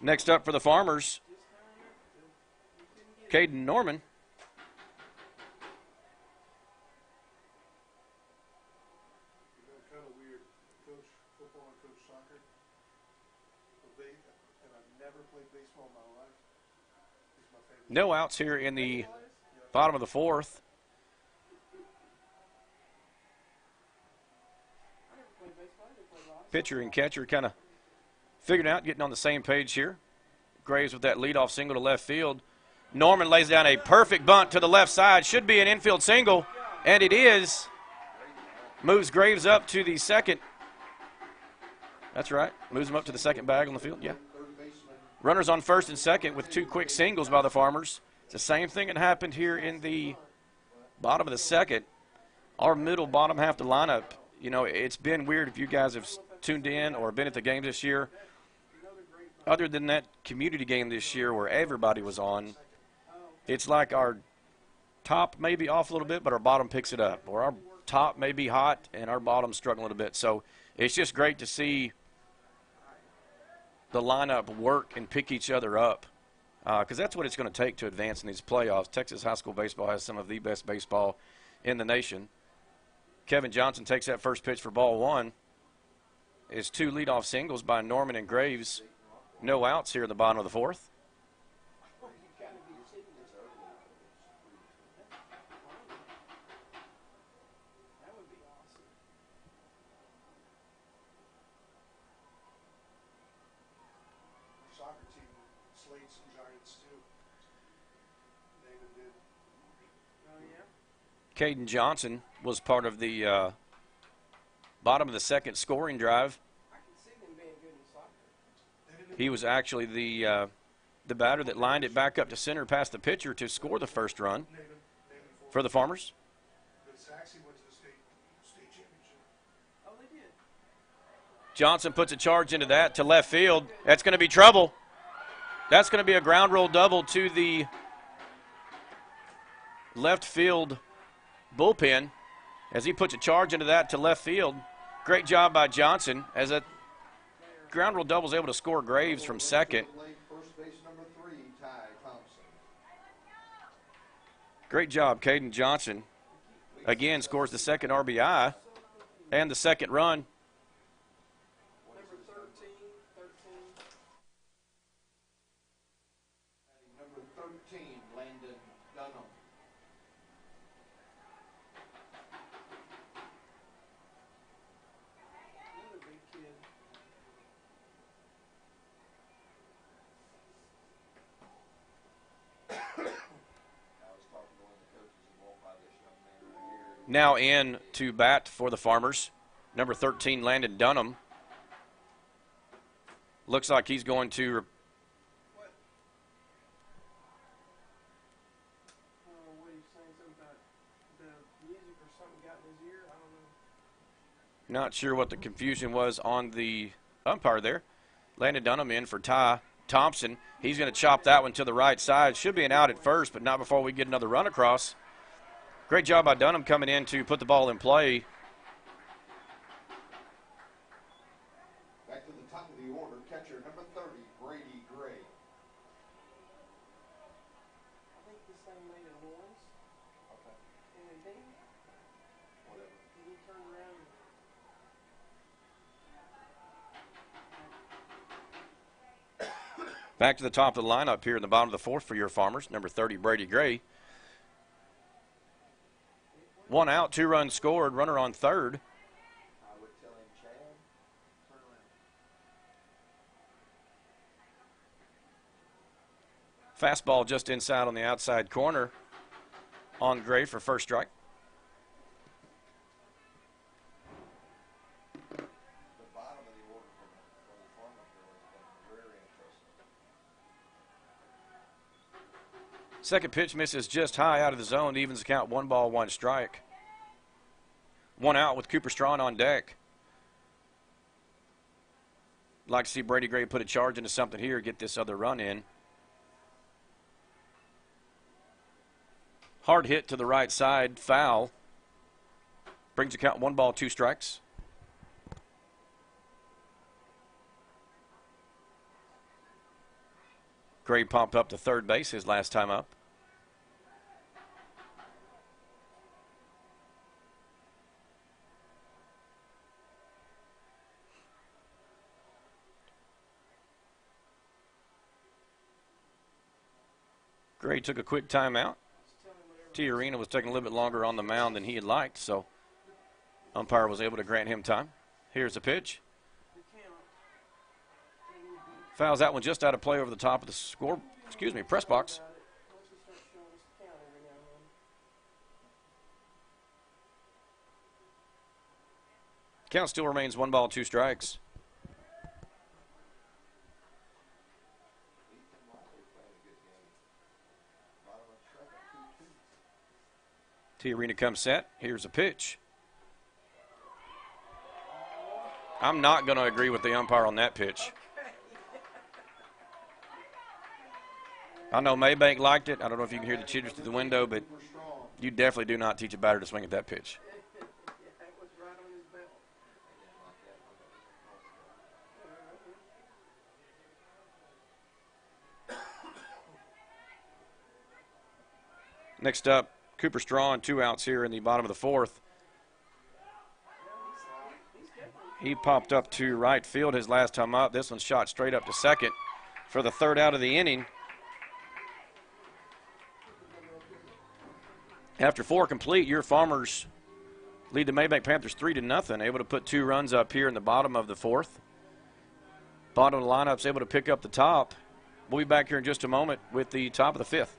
Next up for the Farmers, Caden Norman. Kind of weird. Coach football and coach soccer. And I've never played baseball in my life. It's my favorite. No outs here in the bottom of the 4th. Pitcher and catcher kind of figured out, getting on the same page here. Graves with that leadoff single to left field. Norman lays down a perfect bunt to the left side. Should be an infield single, and it is. Moves Graves up to the second. That's right. Moves him up to the second bag on the field. Yeah. Runners on first and second with 2 quick singles by the Farmers. It's the same thing that happened here in the bottom of the 2nd. Our middle bottom half of the lineup, you know, it's been weird if you guys have tuned in or been at the game this year. Other than that community game this year where everybody was on, it's like our top may be off a little bit, but our bottom picks it up. Or our top may be hot and our bottom's struggling a little bit. So it's just great to see the lineup work and pick each other up, because that's what it's going to take to advance in these playoffs. Texas high school baseball has some of the best baseball in the nation. Kevin Johnson takes that first pitch for ball 1. Is 2 leadoff singles by Norman and Graves. No outs here in the bottom of the 4th. Soccer team slayed some giants too. David did. Oh, yeah? Caden Johnson was part of the bottom of the 2nd scoring drive. I can see them being good in soccer. He was actually the batter that lined it back up to center past the pitcher to score the first run for the Farmers. But Saxey went to the state championship. Oh, they did. Johnson puts a charge into that to left field. That's going to be trouble. That's going to be a ground roll double to the left field bullpen as he puts a charge into that to left field. Great job by Johnson as that ground roll double is able to score Graves from second. First base number 3, Ty Thompson. Great job, Caden Johnson. Again, scores the second RBI and the second run. Number 13. Number 13, Landon Dunham. Another big kid. Now in to bat for the Farmers, number 13, Landon Dunham. Looks like he's going to What are you saying? Something about the music or something got in his ear? I don't know. not sure what the confusion was on the umpire there. Landon Dunham in for Ty Thompson. He's going to chop that one to the right side. Should be an out at first, but not before we get another run across. Great job by Dunham coming in to put the ball in play. Back to the top of the order, catcher number 30, Brady Gray. I think this thing made a noise, Okay. and it didn't. Whatever. And he turned around. Back to the top of the lineup here in the bottom of the fourth for your Farmers. Number 30, Brady Gray. 1 out, 2 runs scored, runner on third. I would tell him, Chad, turn around. Fastball just inside on the outside corner on Gray for first strike. The bottom of the order for the Farmersville has been very interesting. Second pitch misses just high out of the zone. Evens the count, 1 ball, 1 strike. 1 out with Cooper Strawn on deck. Like to see Brady Gray put a charge into something here, get this other run in. Hard hit to the right side, foul. Brings the count 1 ball, 2 strikes. Gray popped up to third base his last time up. Gray took a quick timeout. T. Arena was taking a little bit longer on the mound than he had liked, so umpire was able to grant him time. Here's the pitch. Fouls that one just out of play over the top of the press box. Count still remains 1 ball, 2 strikes. T. Arena comes set. Here's a pitch. I'm not going to agree with the umpire on that pitch. I know Mabank liked it. I don't know if you can hear the chitters through the window, but you definitely do not teach a batter to swing at that pitch. Next up, Cooper Strawn, 2 outs here in the bottom of the fourth. He popped up to right field his last time up. This one's shot straight up to second for the 3rd out of the inning. After 4 complete, your Farmers lead the Mabank Panthers 3-0, able to put 2 runs up here in the bottom of the fourth. Bottom of the lineup's able to pick up the top. We'll be back here in just a moment with the top of the fifth.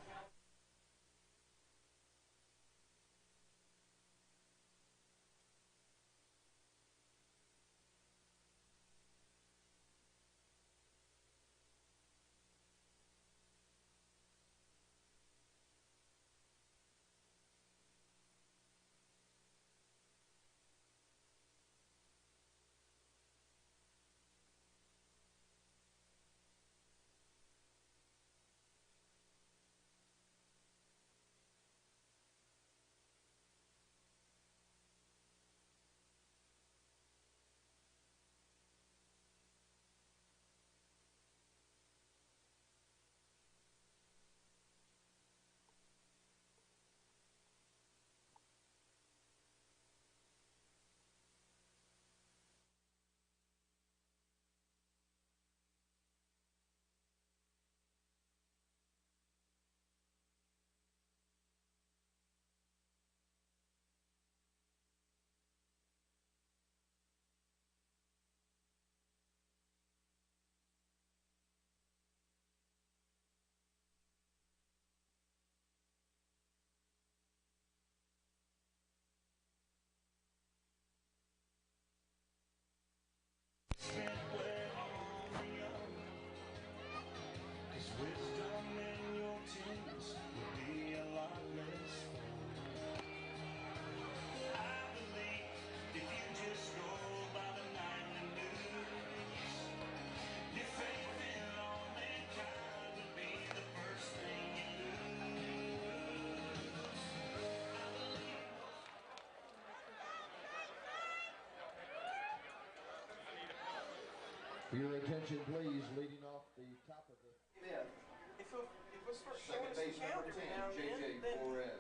Your attention, please. Leading off the top of the Fifth, If we'll start showing second some base count number every 10, now and then, J.J. then Flores.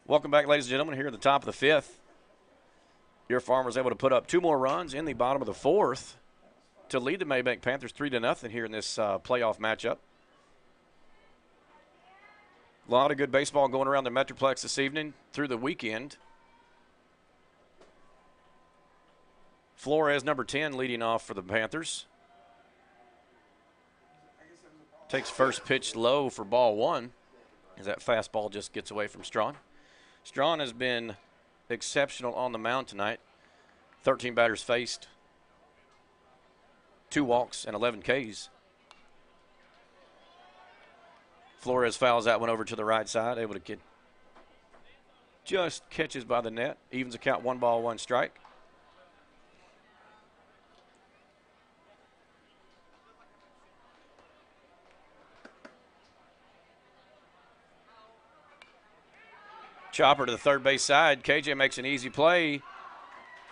Welcome back, ladies and gentlemen, here at the top of the fifth. Your Farmers able to put up 2 more runs in the bottom of the fourth to lead the Mabank Panthers 3-0 here in this playoff matchup. A lot of good baseball going around the Metroplex this evening through the weekend. Flores, number 10, leading off for the Panthers. Takes first pitch low for ball 1 as that fastball just gets away from Strawn. Strawn has been exceptional on the mound tonight. 13 batters faced, 2 walks, and 11 Ks. Flores fouls that one over to the right side, able to get just catches by the net. Evens the count, 1 ball, 1 strike. Chopper to the third base side. KJ makes an easy play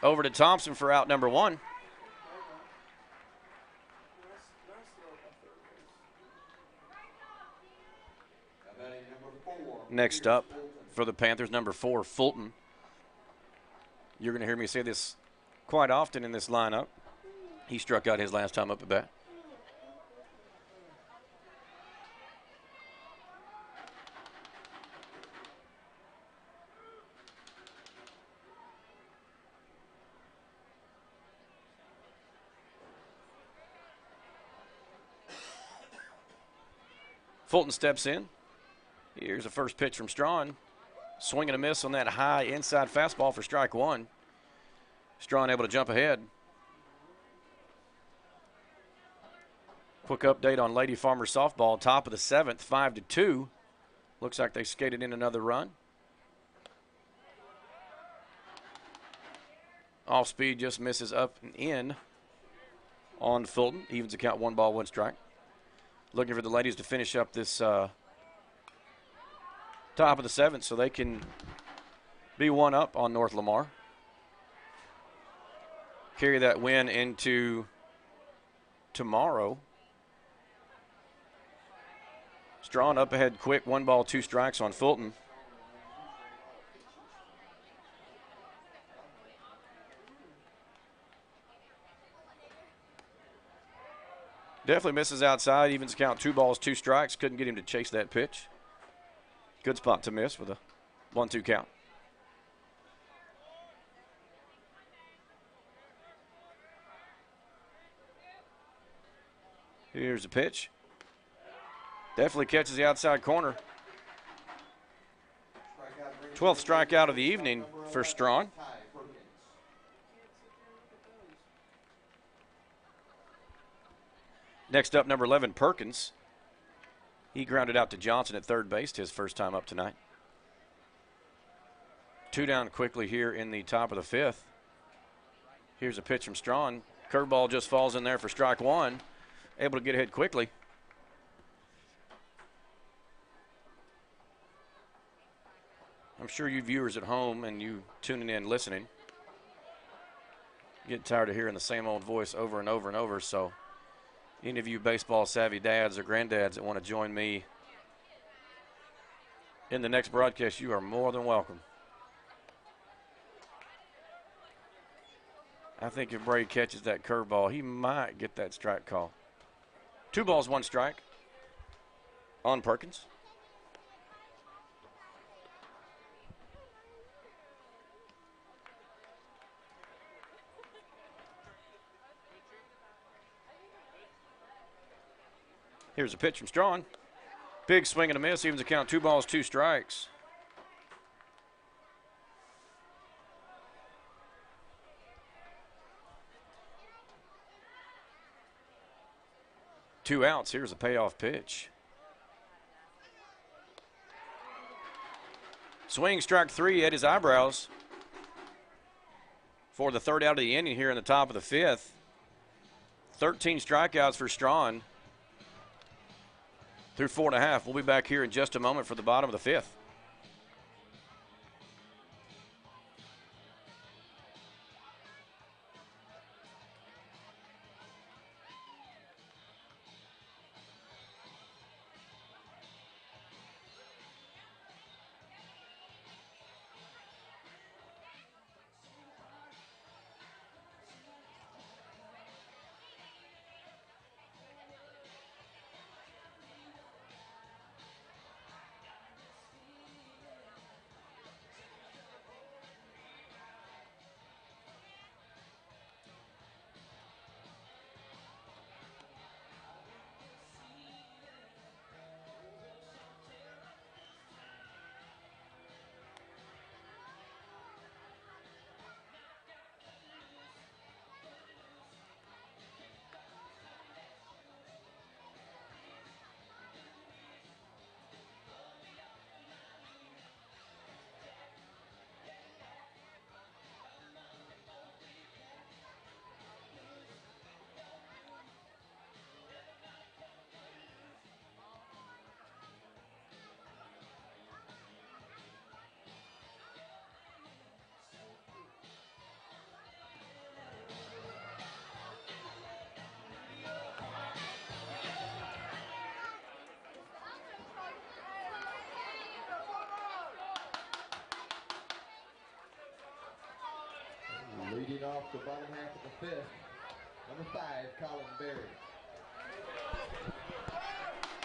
over to Thompson for out number 1. nice throw by third base. Now batting number 4. Next up for the Panthers, number 4, Fulton. You're going to hear me say this quite often in this lineup. He struck out his last time up at bat. Fulton steps in. Here's the first pitch from Strawn. Swing and a miss on that high inside fastball for strike 1. Strawn able to jump ahead. Quick update on Lady Farmers softball. Top of the 7th, 5-2. Looks like they skated in another run. Off speed just misses up and in on Fulton. Evens the count, 1 ball, 1 strike. Looking for the ladies to finish up this top of the 7th so they can be 1 up on North Lamar. Carry that win into tomorrow. Strawn up ahead quick, 1 ball, 2 strikes on Fulton. Definitely misses outside, evens count, 2 balls, 2 strikes. Couldn't get him to chase that pitch. Good spot to miss with a 1-2 count. Here's the pitch. Definitely catches the outside corner. 12th strikeout of the evening for Strawn. Next up, number 11, Perkins. He grounded out to Johnson at third base, his first time up tonight. 2 down quickly here in the top of the 5th. Here's a pitch from Strawn. Curveball just falls in there for strike 1. Able to get ahead quickly. I'm sure you viewers at home and you tuning in listening get tired of hearing the same old voice over and over and over, so any of you baseball savvy dads or granddads that want to join me in the next broadcast, you are more than welcome. I think if Bray catches that curveball, he might get that strike call. 2 balls, 1 strike on Perkins. Here's a pitch from Strawn. Big swing and a miss, evens the count, 2 balls, 2 strikes. Two outs. Here's a payoff pitch. Swing, strike 3 at his eyebrows for the 3rd out of the inning here in the top of the 5th. 13 strikeouts for Strawn through 4.5. We'll be back here in just a moment for the bottom of the 5th. off the bottom half of the fifth. Number 5, Colin Berry.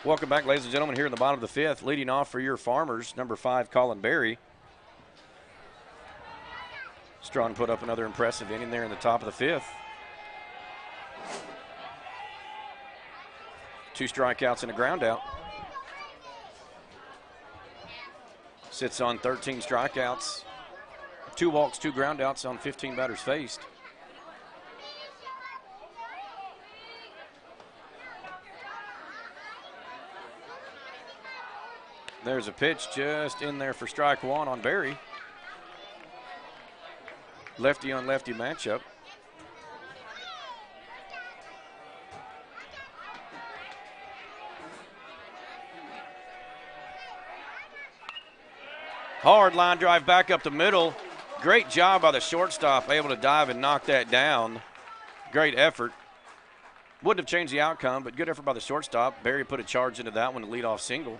Welcome back, ladies and gentlemen, here in the bottom of the fifth. Leading off for your Farmers, number 5, Colin Berry. Strawn put up another impressive inning there in the top of the fifth. 2 strikeouts and a ground out. Sits on 13 strikeouts. 2 walks, 2 ground outs on 15 batters faced. There's a pitch just in there for strike 1 on Berry. Lefty on lefty matchup. Hard line drive back up the middle. Great job by the shortstop, able to dive and knock that down. Great effort. Wouldn't have changed the outcome, but good effort by the shortstop. Berry put a charge into that one to lead off single.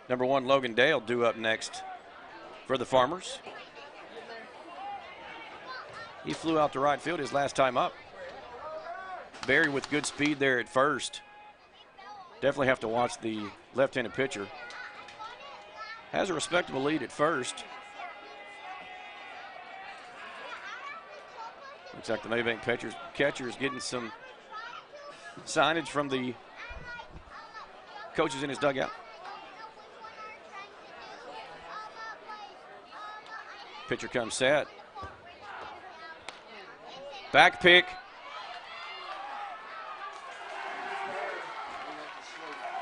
Number 1, Logan Dale, due up next for the Farmers. He flew out to right field his last time up. Berry with good speed there at first. Definitely have to watch the left-handed pitcher. Has a respectable lead at first. Looks like the Mabank catcher is getting some signage from the coaches in his dugout. Pitcher comes set. Back pick.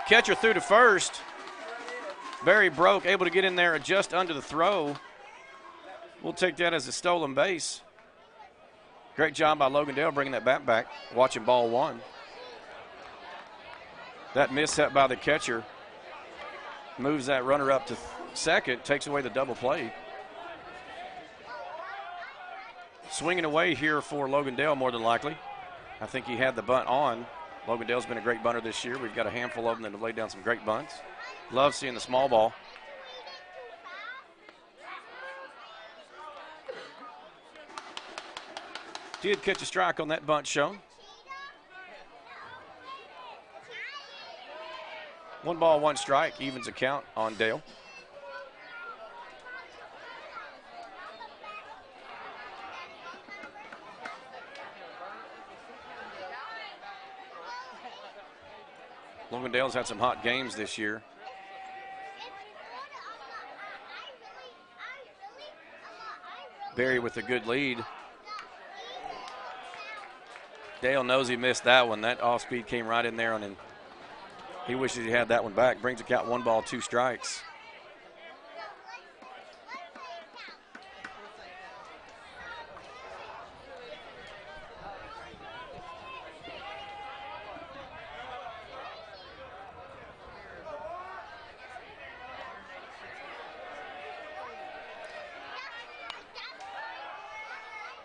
Catcher threw to first. Berry broke, able to get in there just under the throw. We'll take that as a stolen base. Great job by Logan Dale bringing that bat back, watching ball 1. That mishap by the catcher moves that runner up to second, takes away the double play. Swinging away here for Logan Dale more than likely. I think he had the bunt on. Logan Dale's been a great bunter this year. We've got a handful of them that have laid down some great bunts. Love seeing the small ball. Did catch a strike on that bunt shown. 1 ball, 1 strike, evens a count on Dale. Logan Dale's had some hot games this year. Berry with a good lead. Dale knows he missed that one. That off-speed came right in there on him. He wishes he had that one back. Brings a count 1 ball, 2 strikes.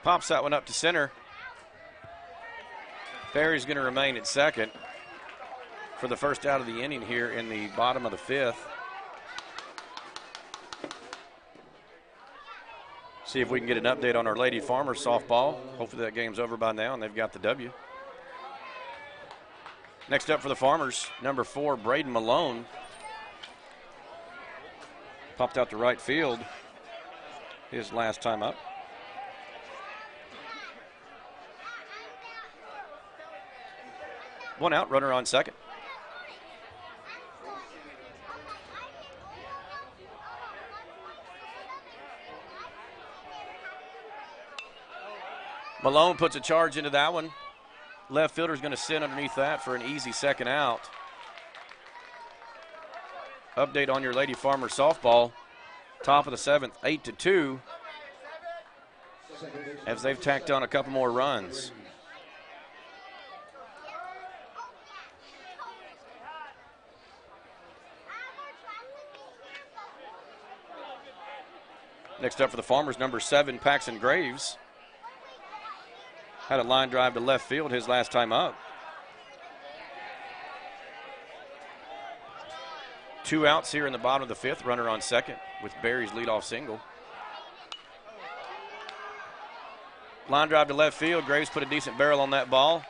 Pops that one up to center. Berry's going to remain at second for the first out of the inning here in the bottom of the fifth. See if we can get an update on our Lady Farmers softball. Hopefully that game's over by now and they've got the W. Next up for the Farmers, number 4, Braden Malone. Popped out to right field his last time up. One out, runner on second. Malone puts a charge into that one. Left fielder's going to sit underneath that for an easy second out. Update on your Lady Farmer softball. Top of the 7th, 8-2. As they've tacked on a couple more runs. Next up for the Farmers, number 7, Paxton Graves. Had a line drive to left field his last time up. 2 outs here in the bottom of the 5th. Runner on second with Barry's leadoff single. Line drive to left field. Graves put a decent barrel on that ball.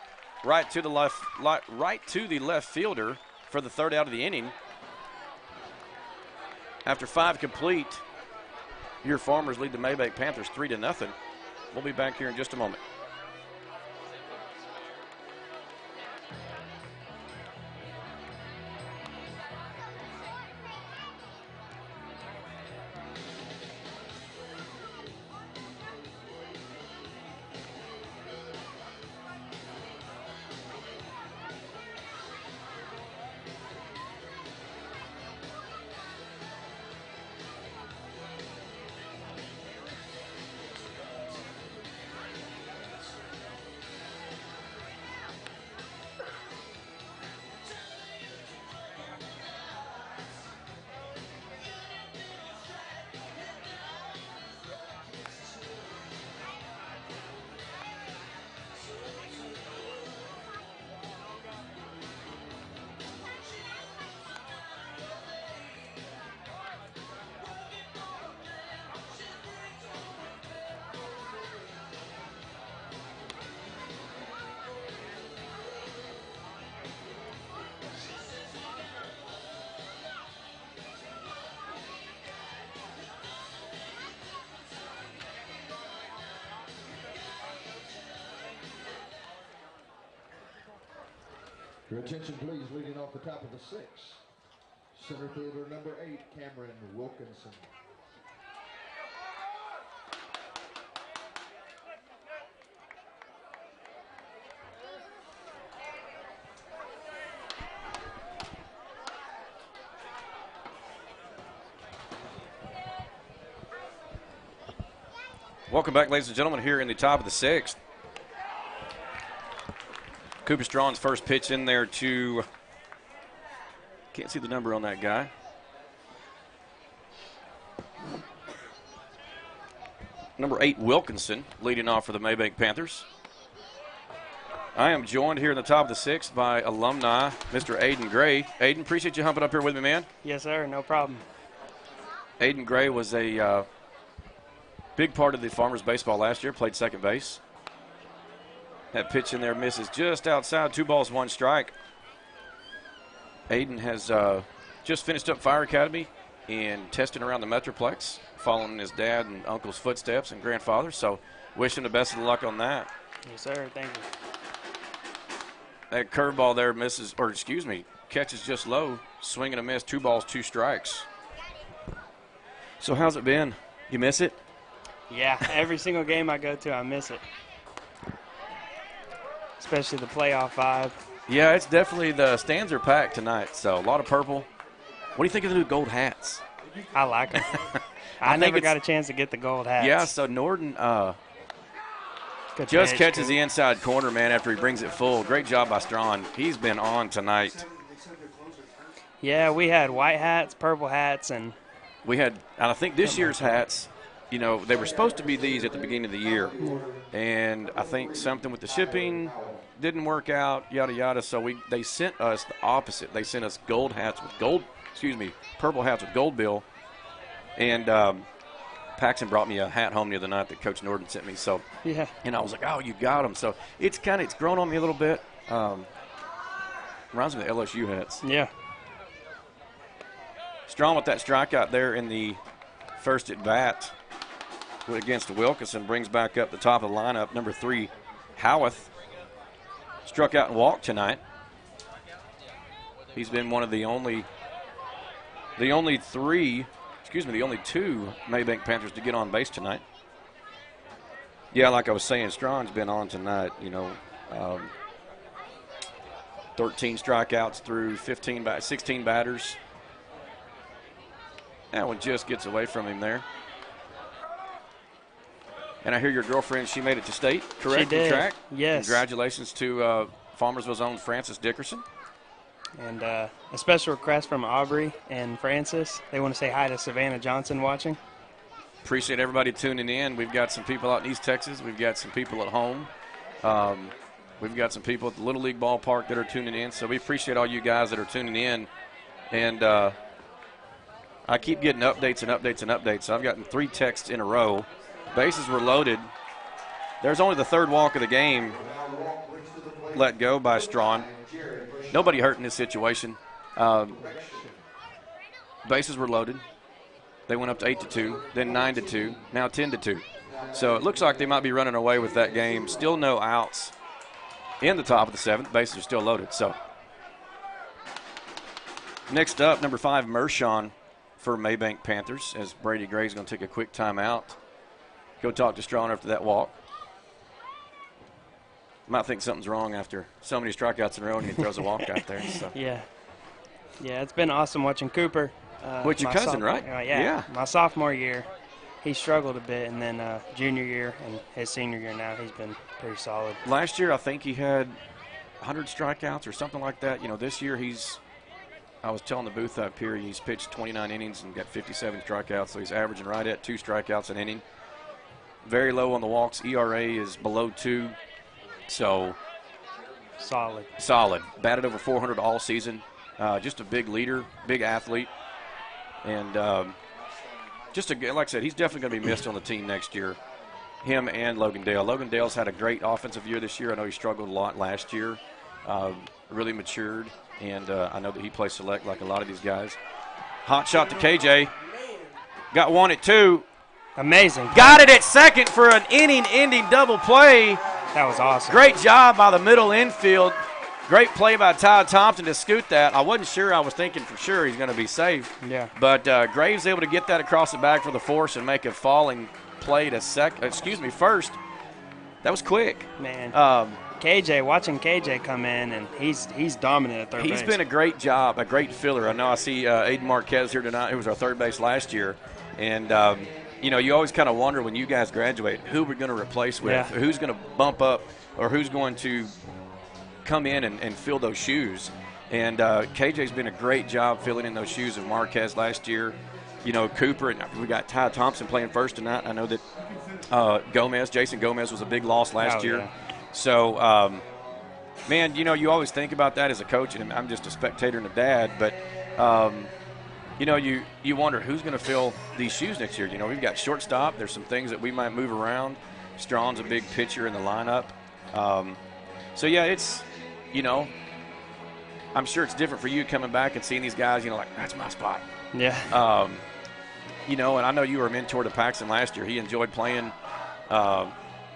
Right to the left fielder for the 3rd out of the inning. After 5 complete, your Farmers lead the Mabank Panthers 3-0. We'll be back here in just a moment. Your attention, please, leading off the top of the 6th. Center fielder number 8, Cameron Wilkinson. Welcome back, ladies and gentlemen, here in the top of the 6th. Cooper Strawn's first pitch in there to, can't see the number on that guy. Number 8, Wilkinson, leading off for the Mabank Panthers. I am joined here in the top of the 6th by alumni, Mr. Aiden Gray. Aiden, appreciate you humping up here with me, man. Yes, sir. No problem. Aiden Gray was a big part of the Farmers baseball last year, played second base. That pitch in there misses just outside, 2 balls, 1 strike. Aiden has just finished up Fire Academy and testing around the Metroplex, following his dad and uncle's footsteps and grandfather. So wish him the best of luck on that. Yes, sir. Thank you. That curveball there misses, or excuse me, catches just low, swing and a miss, 2 balls, 2 strikes. So how's it been? You miss it? Yeah, every single game I go to, I miss it. Especially the playoff vibe. Yeah, it's definitely, the stands are packed tonight, so a lot of purple. What do you think of the new gold hats? I like them. I never got a chance to get the gold hats. Yeah, so Norden Good just pitch, catches too. the inside corner, man, after he brings it full. Great job by Strawn. He's been on tonight. Yeah, we had white hats, purple hats, and We had, and I think this year's hats, you know, they were supposed to be these at the beginning of the year. And I think something with the shipping didn't work out, yada, yada. So they sent us the opposite. They sent us purple hats with gold bill. And Paxton brought me a hat home the other night that Coach Norden sent me. So, yeah. and I was like, oh, you got them. So it's grown on me a little bit. Reminds me of the LSU hats. Yeah. Strong with that strikeout there in the first at bat against Wilkinson, brings back up the top of the lineup. Number 3, Howarth, struck out and walked tonight. He's been one of the only 2 Mabank Panthers to get on base tonight. Yeah, like I was saying, Strawn's been on tonight, 13 strikeouts through 16 batters. That one just gets away from him there. And I hear your girlfriend, she made it to state, correct? She did, track? yes. Congratulations to Farmersville's own Francis Dickerson. And a special request from Aubrey and Francis. They want to say hi to Savannah Johnson watching. Appreciate everybody tuning in. We've got some people out in East Texas. We've got some people at home. We've got some people at the Little League ballpark that are tuning in. So we appreciate all you guys that are tuning in. And I keep getting updates and updates and updates. So I've gotten 3 texts in a row. Bases were loaded. There's only the 3rd walk of the game let go by Strawn. Nobody hurt in this situation. Bases were loaded. They went up to 8-2, then 9-2, now 10-2. So it looks like they might be running away with that game. Still no outs in the top of the 7th. Bases are still loaded. So next up, number 5, Mershon for Mabank Panthers, as Brady Gray's going to take a quick timeout. Go talk to Strawn after that walk. Might think something's wrong after so many strikeouts in a row and he throws a walk out there. So. Yeah, it's been awesome watching Cooper. With your cousin, right? Yeah. My sophomore year, he struggled a bit, and then junior year and his senior year now, he's been pretty solid. Last year, I think he had 100 strikeouts or something like that. You know, this year I was telling the booth up here, he's pitched 29 innings and got 57 strikeouts, so he's averaging right at 2 strikeouts an inning. Very low on the walks. ERA is below 2, so solid. Batted over 400 all season. Just a big leader, big athlete. And like I said, he's definitely going to be missed on the team next year, him and Logan Dale. Logan Dale's had a great offensive year this year. I know he struggled a lot last year, really matured, and I know that he plays select like a lot of these guys. Hot shot to KJ. Got one at 2. Amazing. Got it at second for an inning-ending double play. That was awesome. Great job by the middle infield. Great play by Ty Thompson to scoot that. I wasn't sure. I was thinking for sure he's going to be safe. Yeah. But Graves able to get that across the bag for the force and make a falling play to first. That was quick. Man. watching KJ come in, and he's dominant at third base. He's been a great job, a great filler. I know I see Aiden Marquez here tonight, who was our third base last year. And, you always kind of wonder when you guys graduate who we're going to replace with, who's going to bump up, or who's going to come in and fill those shoes. And KJ's been a great job filling in those shoes of Marquez last year. Cooper, and we got Ty Thompson playing first tonight. I know that Jason Gomez was a big loss last year. Yeah. So, man, you always think about that as a coach, and I'm just a spectator and a dad, but, you wonder who's going to fill these shoes next year. We've got shortstop. There's some things that we might move around. Strawn's a big pitcher in the lineup. It's, I'm sure it's different for you coming back and seeing these guys, like, that's my spot. Yeah. And I know you were a mentor to Paxton last year. He enjoyed playing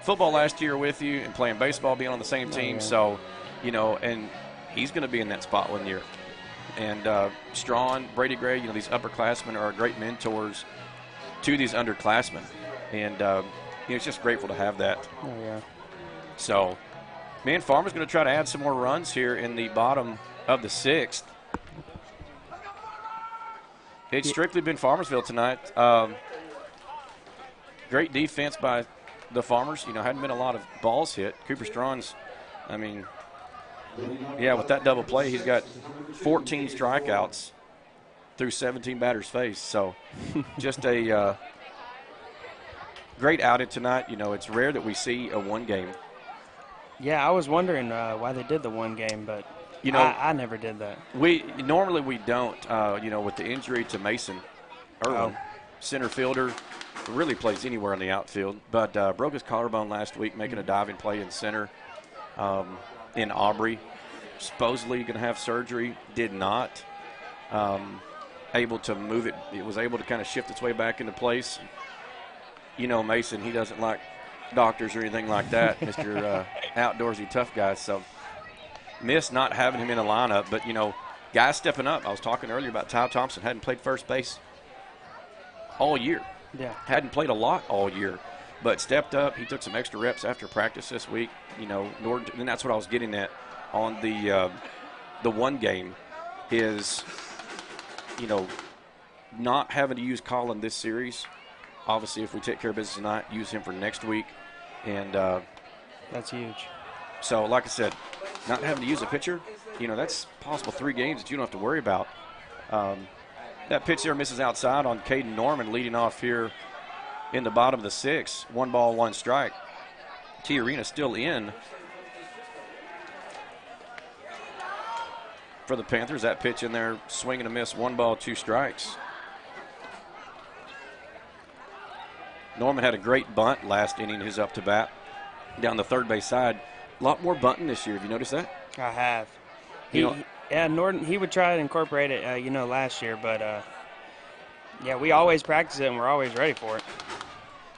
football last year with you and playing baseball, being on the same team. Yeah. So, and he's going to be in that spot one year. And Strawn, Brady Gray, these upperclassmen are great mentors to these underclassmen. And, it's just grateful to have that. Oh, yeah. So, man, Farmer's going to try to add some more runs here in the bottom of the sixth. It's strictly been Farmersville tonight. Great defense by the Farmers. Hadn't been a lot of balls hit. Cooper Strawn's, with that double play, he's got 14 strikeouts through 17 batters faced. So just a great outing tonight. It's rare that we see a one game. Yeah, I was wondering why they did the one game, but I never did that. Normally we don't. With the injury to Mason Irwin, center fielder, really plays anywhere in the outfield, but broke his collarbone last week making a diving play in center in Aubrey. Supposedly going to have surgery, did not. Able to move it. It was able to kind of shift its way back into place. Mason, he doesn't like doctors or anything like that, Mr. Outdoorsy tough guy. So miss not having him in the lineup, but guys stepping up. I was talking earlier about Ty Thompson, hadn't played first base all year. Yeah, hadn't played a lot all year, but stepped up. He took some extra reps after practice this week. And that's what I was getting at on the one game is not having to use Colin this series. Obviously, if we take care of business tonight, use him for next week, and that's huge. So, like I said, not having to use a pitcher, that's possible 3 games that you don't have to worry about. That pitch there misses outside on Caden Norman leading off here in the bottom of the 6th. 1 ball, 1 strike. T Arena still in for the Panthers. That pitch in there, swing and a miss, 1 ball, 2 strikes. Norman had a great bunt last inning, his up to bat down the third base side. A lot more bunting this year. Have you noticed that? I have. You Norton, he would try to incorporate it, last year, but we always practice it and we're always ready for it.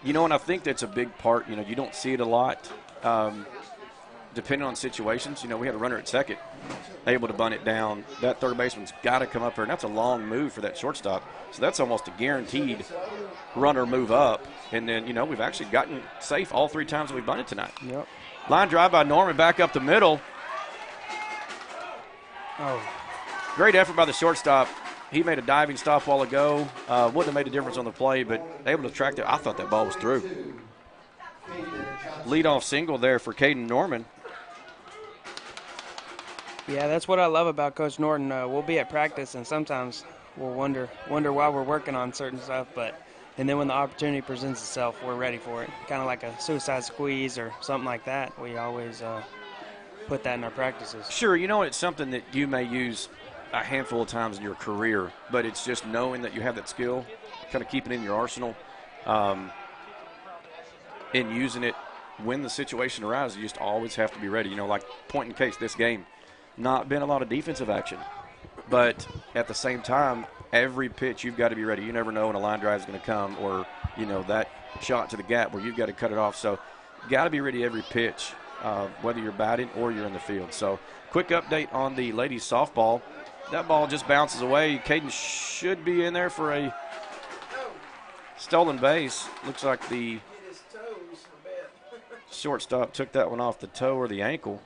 And I think that's a big part. You don't see it a lot. Depending on situations, we had a runner at second, able to bunt it down. That third baseman's got to come up here, and that's a long move for that shortstop. So that's almost a guaranteed runner move up. And then, we've actually gotten safe all 3 times that we've bunted tonight. Yep. Line drive by Norman back up the middle. Oh. Great effort by the shortstop. He made a diving stop a while ago. Wouldn't have made a difference on the play, but able to track that. I thought that ball was through. Leadoff single there for Caden Norman. Yeah, that's what I love about Coach Norton. We'll be at practice, and sometimes we'll wonder why we're working on certain stuff, and then when the opportunity presents itself, we're ready for it. Kind of like a suicide squeeze or something like that. We always put that in our practices. Sure, it's something that you may use a handful of times in your career, but it's just knowing that you have that skill, kind of keeping it in your arsenal, and using it when the situation arises. You just always have to be ready. Like point in case this game, not been a lot of defensive action, but at the same time, every pitch you've got to be ready. You never know when a line drive is going to come, or that shot to the gap where you've got to cut it off. So got to be ready every pitch, whether you're batting or you're in the field. So quick update on the ladies softball. That ball just bounces away. Caden should be in there for a stolen base. Looks like the shortstop took that one off the toe or the ankle.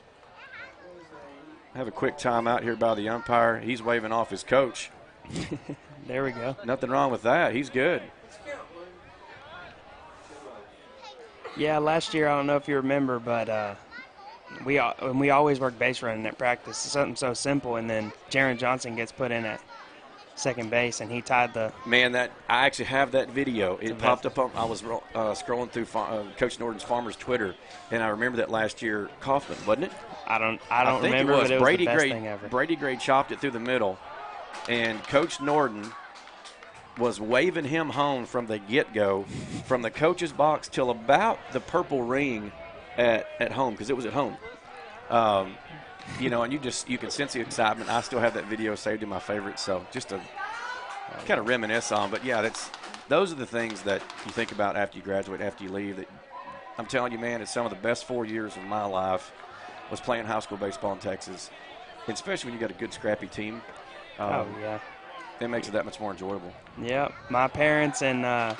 Have a quick timeout here by the umpire. He's waving off his coach. There we go. Nothing wrong with that. He's good. Yeah, last year, I don't know if you remember, but we always work base running at practice. It's something so simple, and then Jaron Johnson gets put in at second base, and he tied the. Man, I actually have that video. It popped up. I was scrolling through Coach Norton's Farmers Twitter, and I remember that last year. Kaufman, wasn't it? I don't think remember, it was. but it was Brady the best Gray, thing ever. Brady Gray chopped it through the middle, and Coach Norton was waving him home from the get-go, from the coach's box till about the purple ring at home, because it was at home. And you can sense the excitement. I still have that video saved in my favorites, so just to kind of reminisce on. But yeah, those are the things that you think about after you graduate, after you leave. That I'm telling you, man, it's some of the best 4 years of my life was playing high school baseball in Texas, and especially when you got a good scrappy team. Yeah. It makes it that much more enjoyable. Yep. My parents and my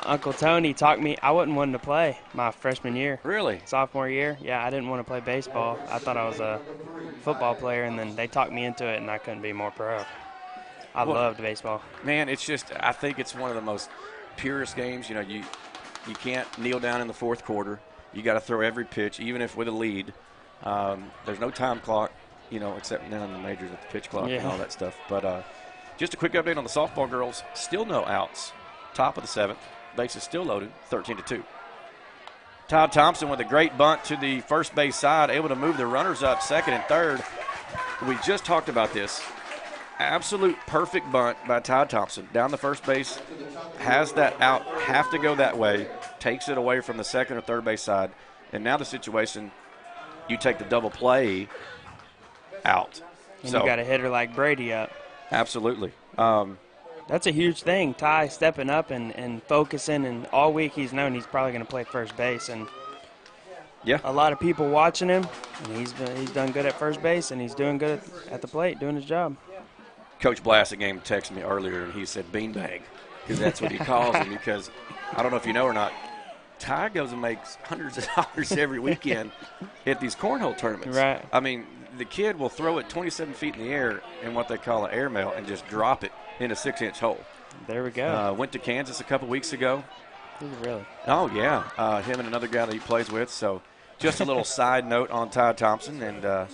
Uncle Tony taught me. I wasn't wanting to play my freshman year. Really? Sophomore year. Yeah, I didn't want to play baseball. I thought I was a football player, and then they talked me into it, and I couldn't be more proud. I loved baseball. Man, it's just, I think it's one of the most purest games. You can't kneel down in the fourth quarter. You got to throw every pitch, even if with a lead. There's no time clock, except now in the majors with the pitch clock and all that stuff. But just a quick update on the softball girls. Still no outs. Top of the seventh. Base is still loaded, 13-2. Todd Thompson with a great bunt to the first base side, able to move the runners up second and third. We just talked about this. Absolute perfect bunt by Todd Thompson. Down the first base, has that out, have to go that way, takes it away from the second or third base side. And now the situation, you take the double play out. And you got a hitter like Brady up. Absolutely. That's a huge thing. Ty stepping up and focusing, and all week he's known he's probably going to play first base. And yeah, a lot of people watching him, and he's done good at first base, and he's doing good at the plate, doing his job. Coach Blassingame texted me earlier, and he said beanbag, because that's what he calls him. Because I don't know if you know or not, Ty goes and makes hundreds of dollars every weekend at these cornhole tournaments. Right. I mean, the kid will throw it 27 feet in the air in what they call an airmail and just drop it in a 6-inch hole. There we go. Went to Kansas a couple weeks ago. Really? Oh, yeah. Him and another guy that he plays with. So just a little side note on Todd Thompson. And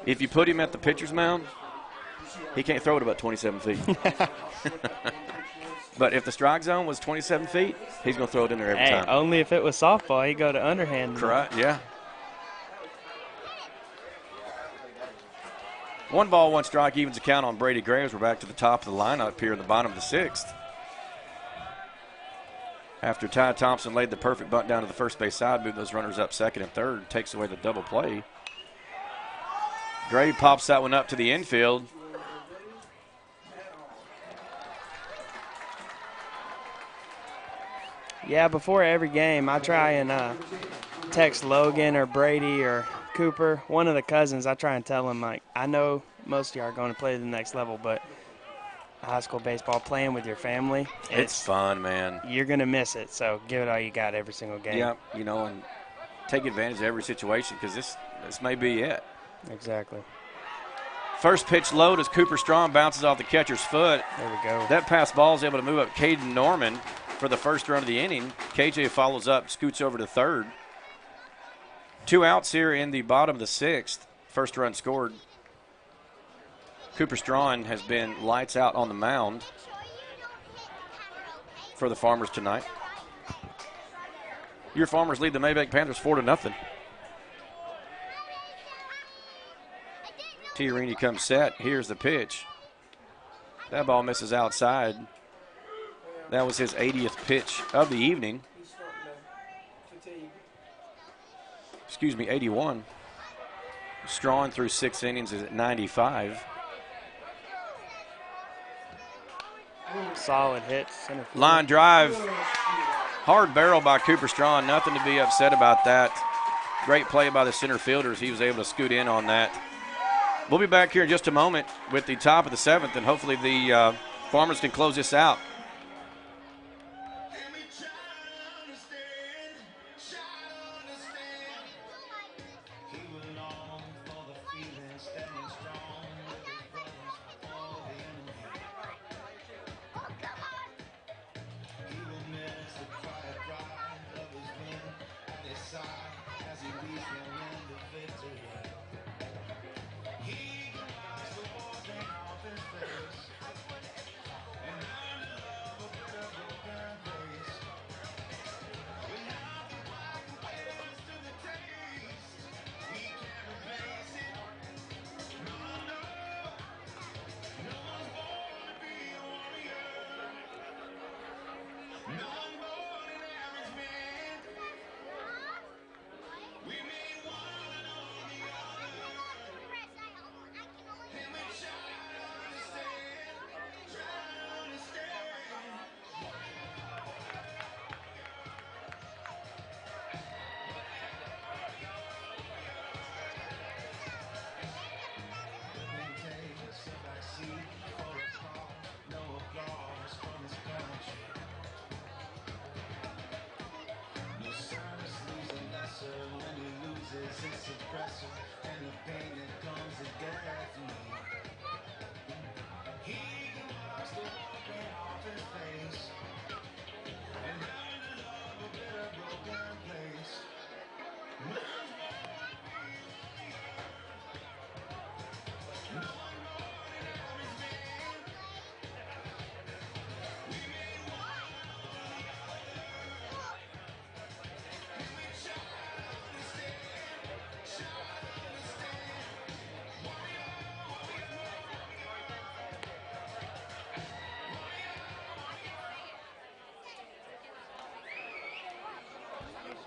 if you put him at the pitcher's mound, he can't throw it about 27 feet. But if the strike zone was 27 feet, he's going to throw it in there every time. Only if it was softball, he'd go to underhand. Correct, yeah. 1 ball, 1 strike evens the count on Brady Gray as we're back to the top of the lineup here in the bottom of the 6th. After Ty Thompson laid the perfect bunt down to the first base side, moved those runners up second and third, takes away the double play. Gray pops that one up to the infield. Yeah, before every game, I try and text Logan or Brady or Cooper, one of the cousins. I try and tell them, like, I know most of you are going to play to the next level, but high school baseball, playing with your family, It's fun, man. You're going to miss it, so give it all you got every single game. Yeah, you know, and take advantage of every situation because this may be it. Exactly. First pitch low as Cooper Strong bounces off the catcher's foot. There we go. That pass ball is able to move up Caden Norman for the first run of the inning. KJ follows up, scoots over to third. 2 outs here in the bottom of the 6th. First run scored. Cooper Strong has been lights out on the mound for the Farmers tonight. Your Farmers lead the Mabank Panthers 4-0. Tiarini comes set. Here's the pitch. That ball misses outside. That was his 80th pitch of the evening. Excuse me, 81. Strong through 6 innings is at 95. Solid hit. Center field. Line drive. Hard barrel by Cooper Strong. Nothing to be upset about that. Great play by the center fielders. He was able to scoot in on that. We'll be back here in just a moment with the top of the 7th, and hopefully the Farmers can close this out.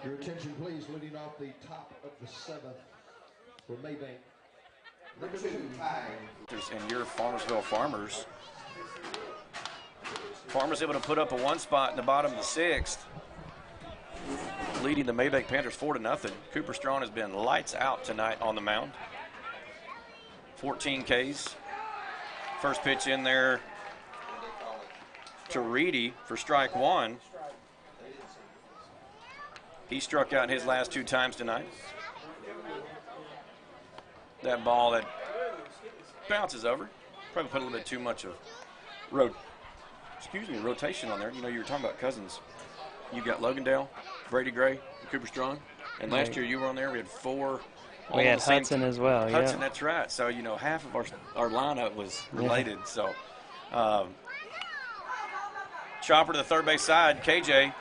Your attention, please, leading off the top of the 7th for Mabank. Number 2. And your Farmersville Farmers. Farmers able to put up a 1 spot in the bottom of the 6th, leading the Mabank Panthers 4-0. Cooper Strong has been lights out tonight on the mound. 14 Ks. First pitch in there to Reedy for strike 1. He struck out in his last 2 times tonight. That ball that bounces over. Probably put a little bit too much of rotation on there. You know, you were talking about cousins. You got Logandale, Brady Gray, and Cooper Strong. And last year you were on there. We had 4. We had Hudson as well. Hudson, yeah. That's right. So, you know, half of our lineup was related. Yeah. So, chopper to the third base side. KJ.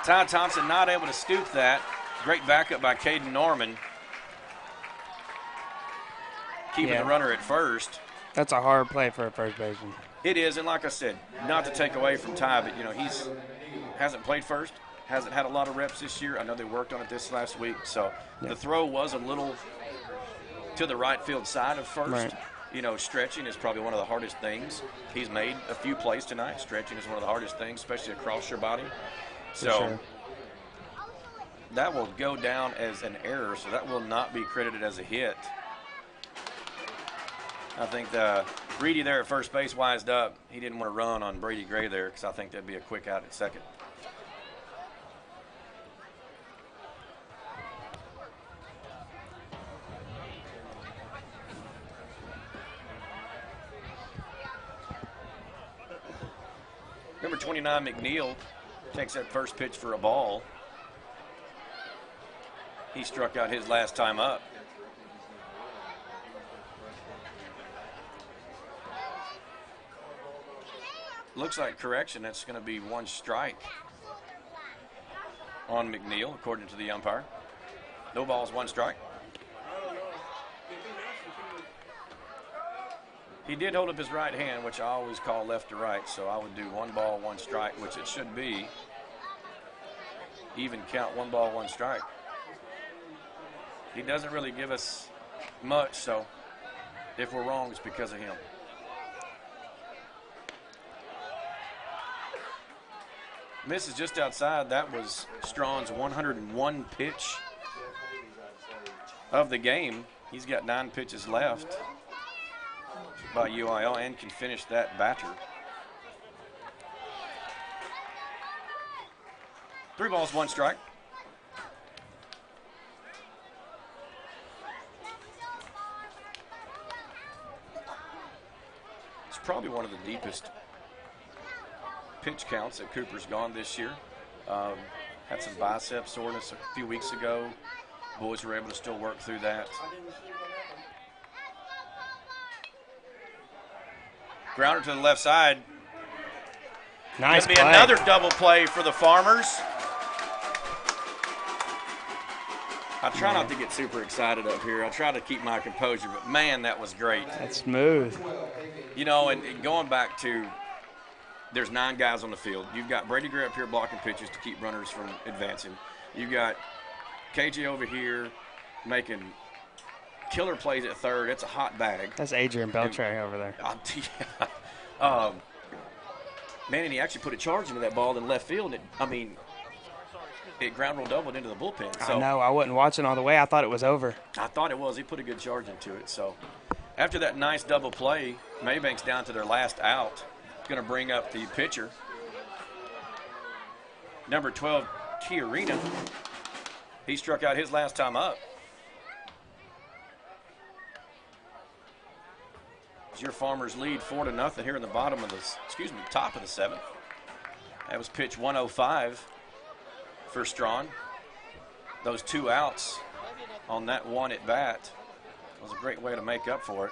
Ty Thompson not able to scoop that. Great backup by Caden Norman. Keeping the runner at first. That's a hard play for a first baseman. It is, and like I said, not to take away from Ty, but, you know, hasn't played first, hasn't had a lot of reps this year. I know they worked on it this last week, so the throw was a little to the right field side of first. Right. You know, stretching is probably one of the hardest things. He's made a few plays tonight. Stretching is one of the hardest things, especially across your body. So sure. that will go down as an error, so that will not be credited as a hit. I think Reedy there at first base wised up. He didn't want to run on Brady Gray there because I think that'd be a quick out at second. Number 29, McNeil, takes that first pitch for a ball. He struck out his last time up. Looks like correction. That's going to be one strike on McNeil, according to the umpire. No balls, one strike. He did hold up his right hand, which I always call left to right, so I would do 1 ball, 1 strike, which it should be. Even count 1 ball, 1 strike. He doesn't really give us much, so if we're wrong, it's because of him. Misses just outside. That was Strawn's 101 pitch of the game. He's got 9 pitches left by UIL and can finish that batter. 3 balls, 1 strike. It's probably one of the deepest pitch counts that Cooper's gone this year. Had some bicep soreness a few weeks ago. Boys were able to still work through that. Grounder to the left side. Nice Gonna be play. another double play for the Farmers. I try not to get super excited up here. I try to keep my composure, but man, that was great. That's smooth. You know, and going back to, there's 9 guys on the field. You've got Brady Gray up here blocking pitches to keep runners from advancing. You've got KJ over here making killer plays at third. It's a hot bag. That's Adrian Beltray over there. Yeah. Man, and he actually put a charge into that ball in left field. It ground roll doubled into the bullpen. So I know. I wasn't watching all the way. I thought it was over. I thought it was. He put a good charge into it. So after that nice double play, Mabank's down to their last out. It's going to bring up the pitcher, number 12, Tiarina. He struck out his last time up. Your Farmers lead 4-0 here in the top of the 7th. That was pitch 105 for Strawn. Those 2 outs on that 1 at bat was a great way to make up for it.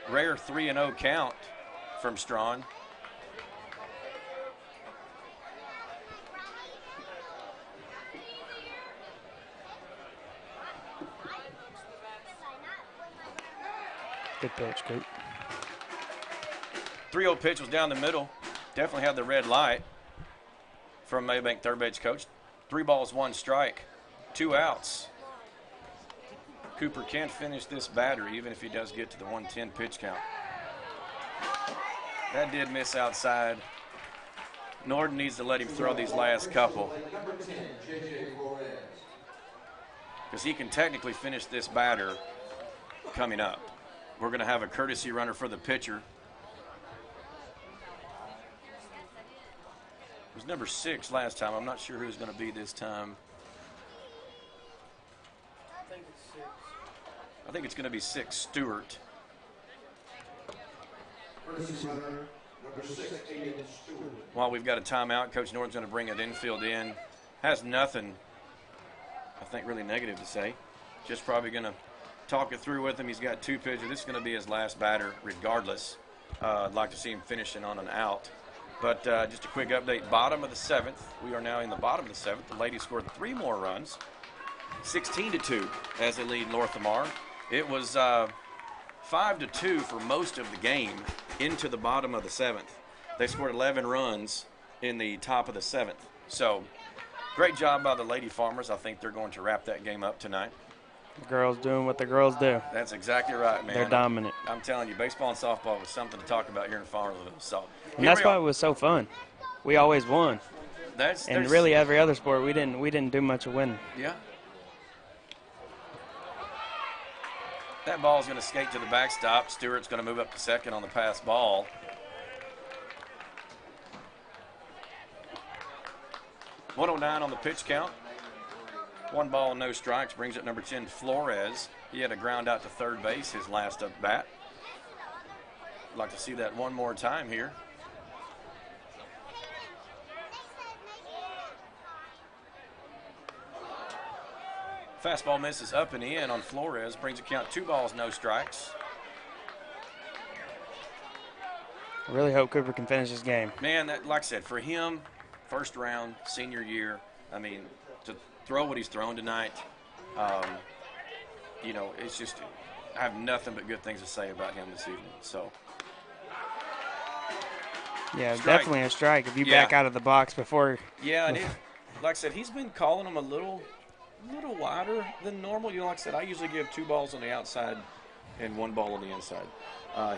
Rare 3-0 count from Strawn. Good pitch, Coop. 3-0 pitch was down the middle. Definitely had the red light from Mabank third base coach. 3 balls, 1 strike, 2 outs. Cooper can't finish this batter even if he does get to the 110 pitch count. That did miss outside. Norton needs to let him throw these last couple, because he can technically finish this batter coming up. We're going to have a courtesy runner for the pitcher. It was number 6 last time. I'm not sure who's going to be this time. I think it's going to be 6, Stewart. While we've got a timeout, Coach Norton's going to bring an infield in. Has nothing, I think, really negative to say. Just probably going to talk it through with him. He's got 2 pitches. This is going to be his last batter regardless. I'd like to see him finishing on an out. But just a quick update, bottom of the 7th. We are now in the bottom of the 7th. The ladies scored 3 more runs, 16-2 as they lead North Lamar. It was 5-2 for most of the game into the bottom of the 7th. They scored 11 runs in the top of the 7th. So, great job by the Lady Farmers. I think they're going to wrap that game up tonight. The girls doing what the girls do. That's exactly right, man. They're dominant. I'm telling you, baseball and softball was something to talk about here in Farmersville. So, And that's why it was so fun. We always won. And really every other sport, we didn't do much of winning. Yeah. That ball is going to skate to the backstop. Stewart's going to move up to second on the pass ball. .109 on the pitch count. 1 ball, no strikes. Brings up number 10, Flores. He had a ground out to third base his last at bat. I'd like to see that one more time here. Fastball misses up and in on Flores. Brings a count 2 balls, no strikes. I really hope Cooper can finish this game. Man, that, like I said, for him, first round, senior year, I mean, to throw what he's thrown tonight, you know, it's just, I have nothing but good things to say about him this evening. So, yeah, strike. Definitely a strike if you back out of the box before. Yeah, and like I said, he's been calling them a little wider than normal. You know, like I said, I usually give 2 balls on the outside and 1 ball on the inside.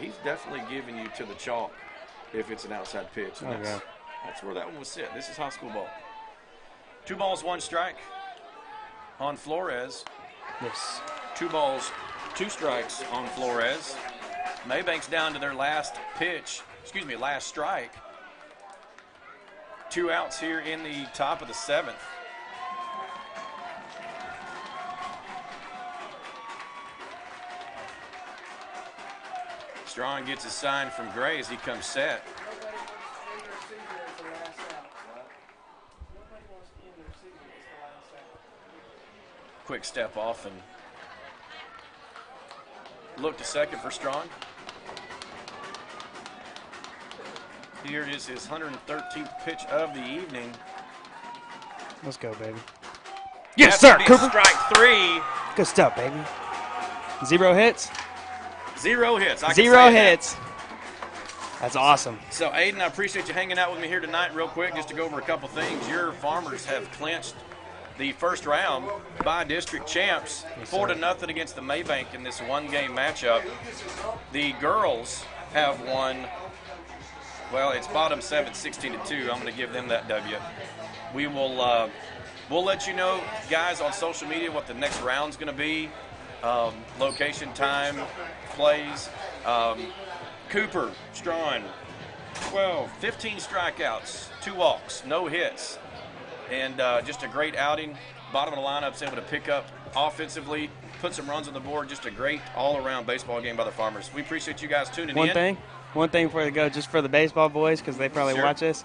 He's definitely giving you to the chalk if it's an outside pitch. And that's where that one was set. This is high school ball. 2 balls, 1 strike on Flores. Yes. 2 balls, 2 strikes on Flores. Mabank's down to their last strike. 2 outs here in the top of the 7th. Strong gets a sign from Gray as he comes set. Quick step off and look to second for Strong. Here is his 113th pitch of the evening. Let's go, baby. Yes, sir, Cooper. Strike 3. Good stuff, baby. 0 hits? 0 hits. 0 hits. That's awesome. So, Aiden, I appreciate you hanging out with me here tonight real quick just to go over a couple things. Your Farmers have clinched the first round by district champs, 4-0 against the Mabank in this 1-game matchup. The girls have won, well, it's bottom 7, 16-2. I'm going to give them that W. We will we'll let you know, guys, on social media what the next round's going to be. Location, time, plays. Cooper, Strawn, 15 strikeouts, 2 walks, no hits, and just a great outing. Bottom of the lineup's able to pick up offensively, put some runs on the board. Just a great all-around baseball game by the Farmers. We appreciate you guys tuning in. One thing before we go, just for the baseball boys, because they probably watch this.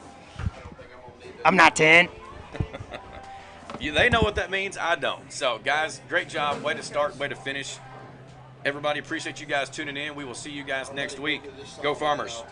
I'm not 10. They know what that means. I don't. So, guys, great job. Way to start, way to finish. Everybody, appreciate you guys tuning in. We will see you guys next week. Go Farmers.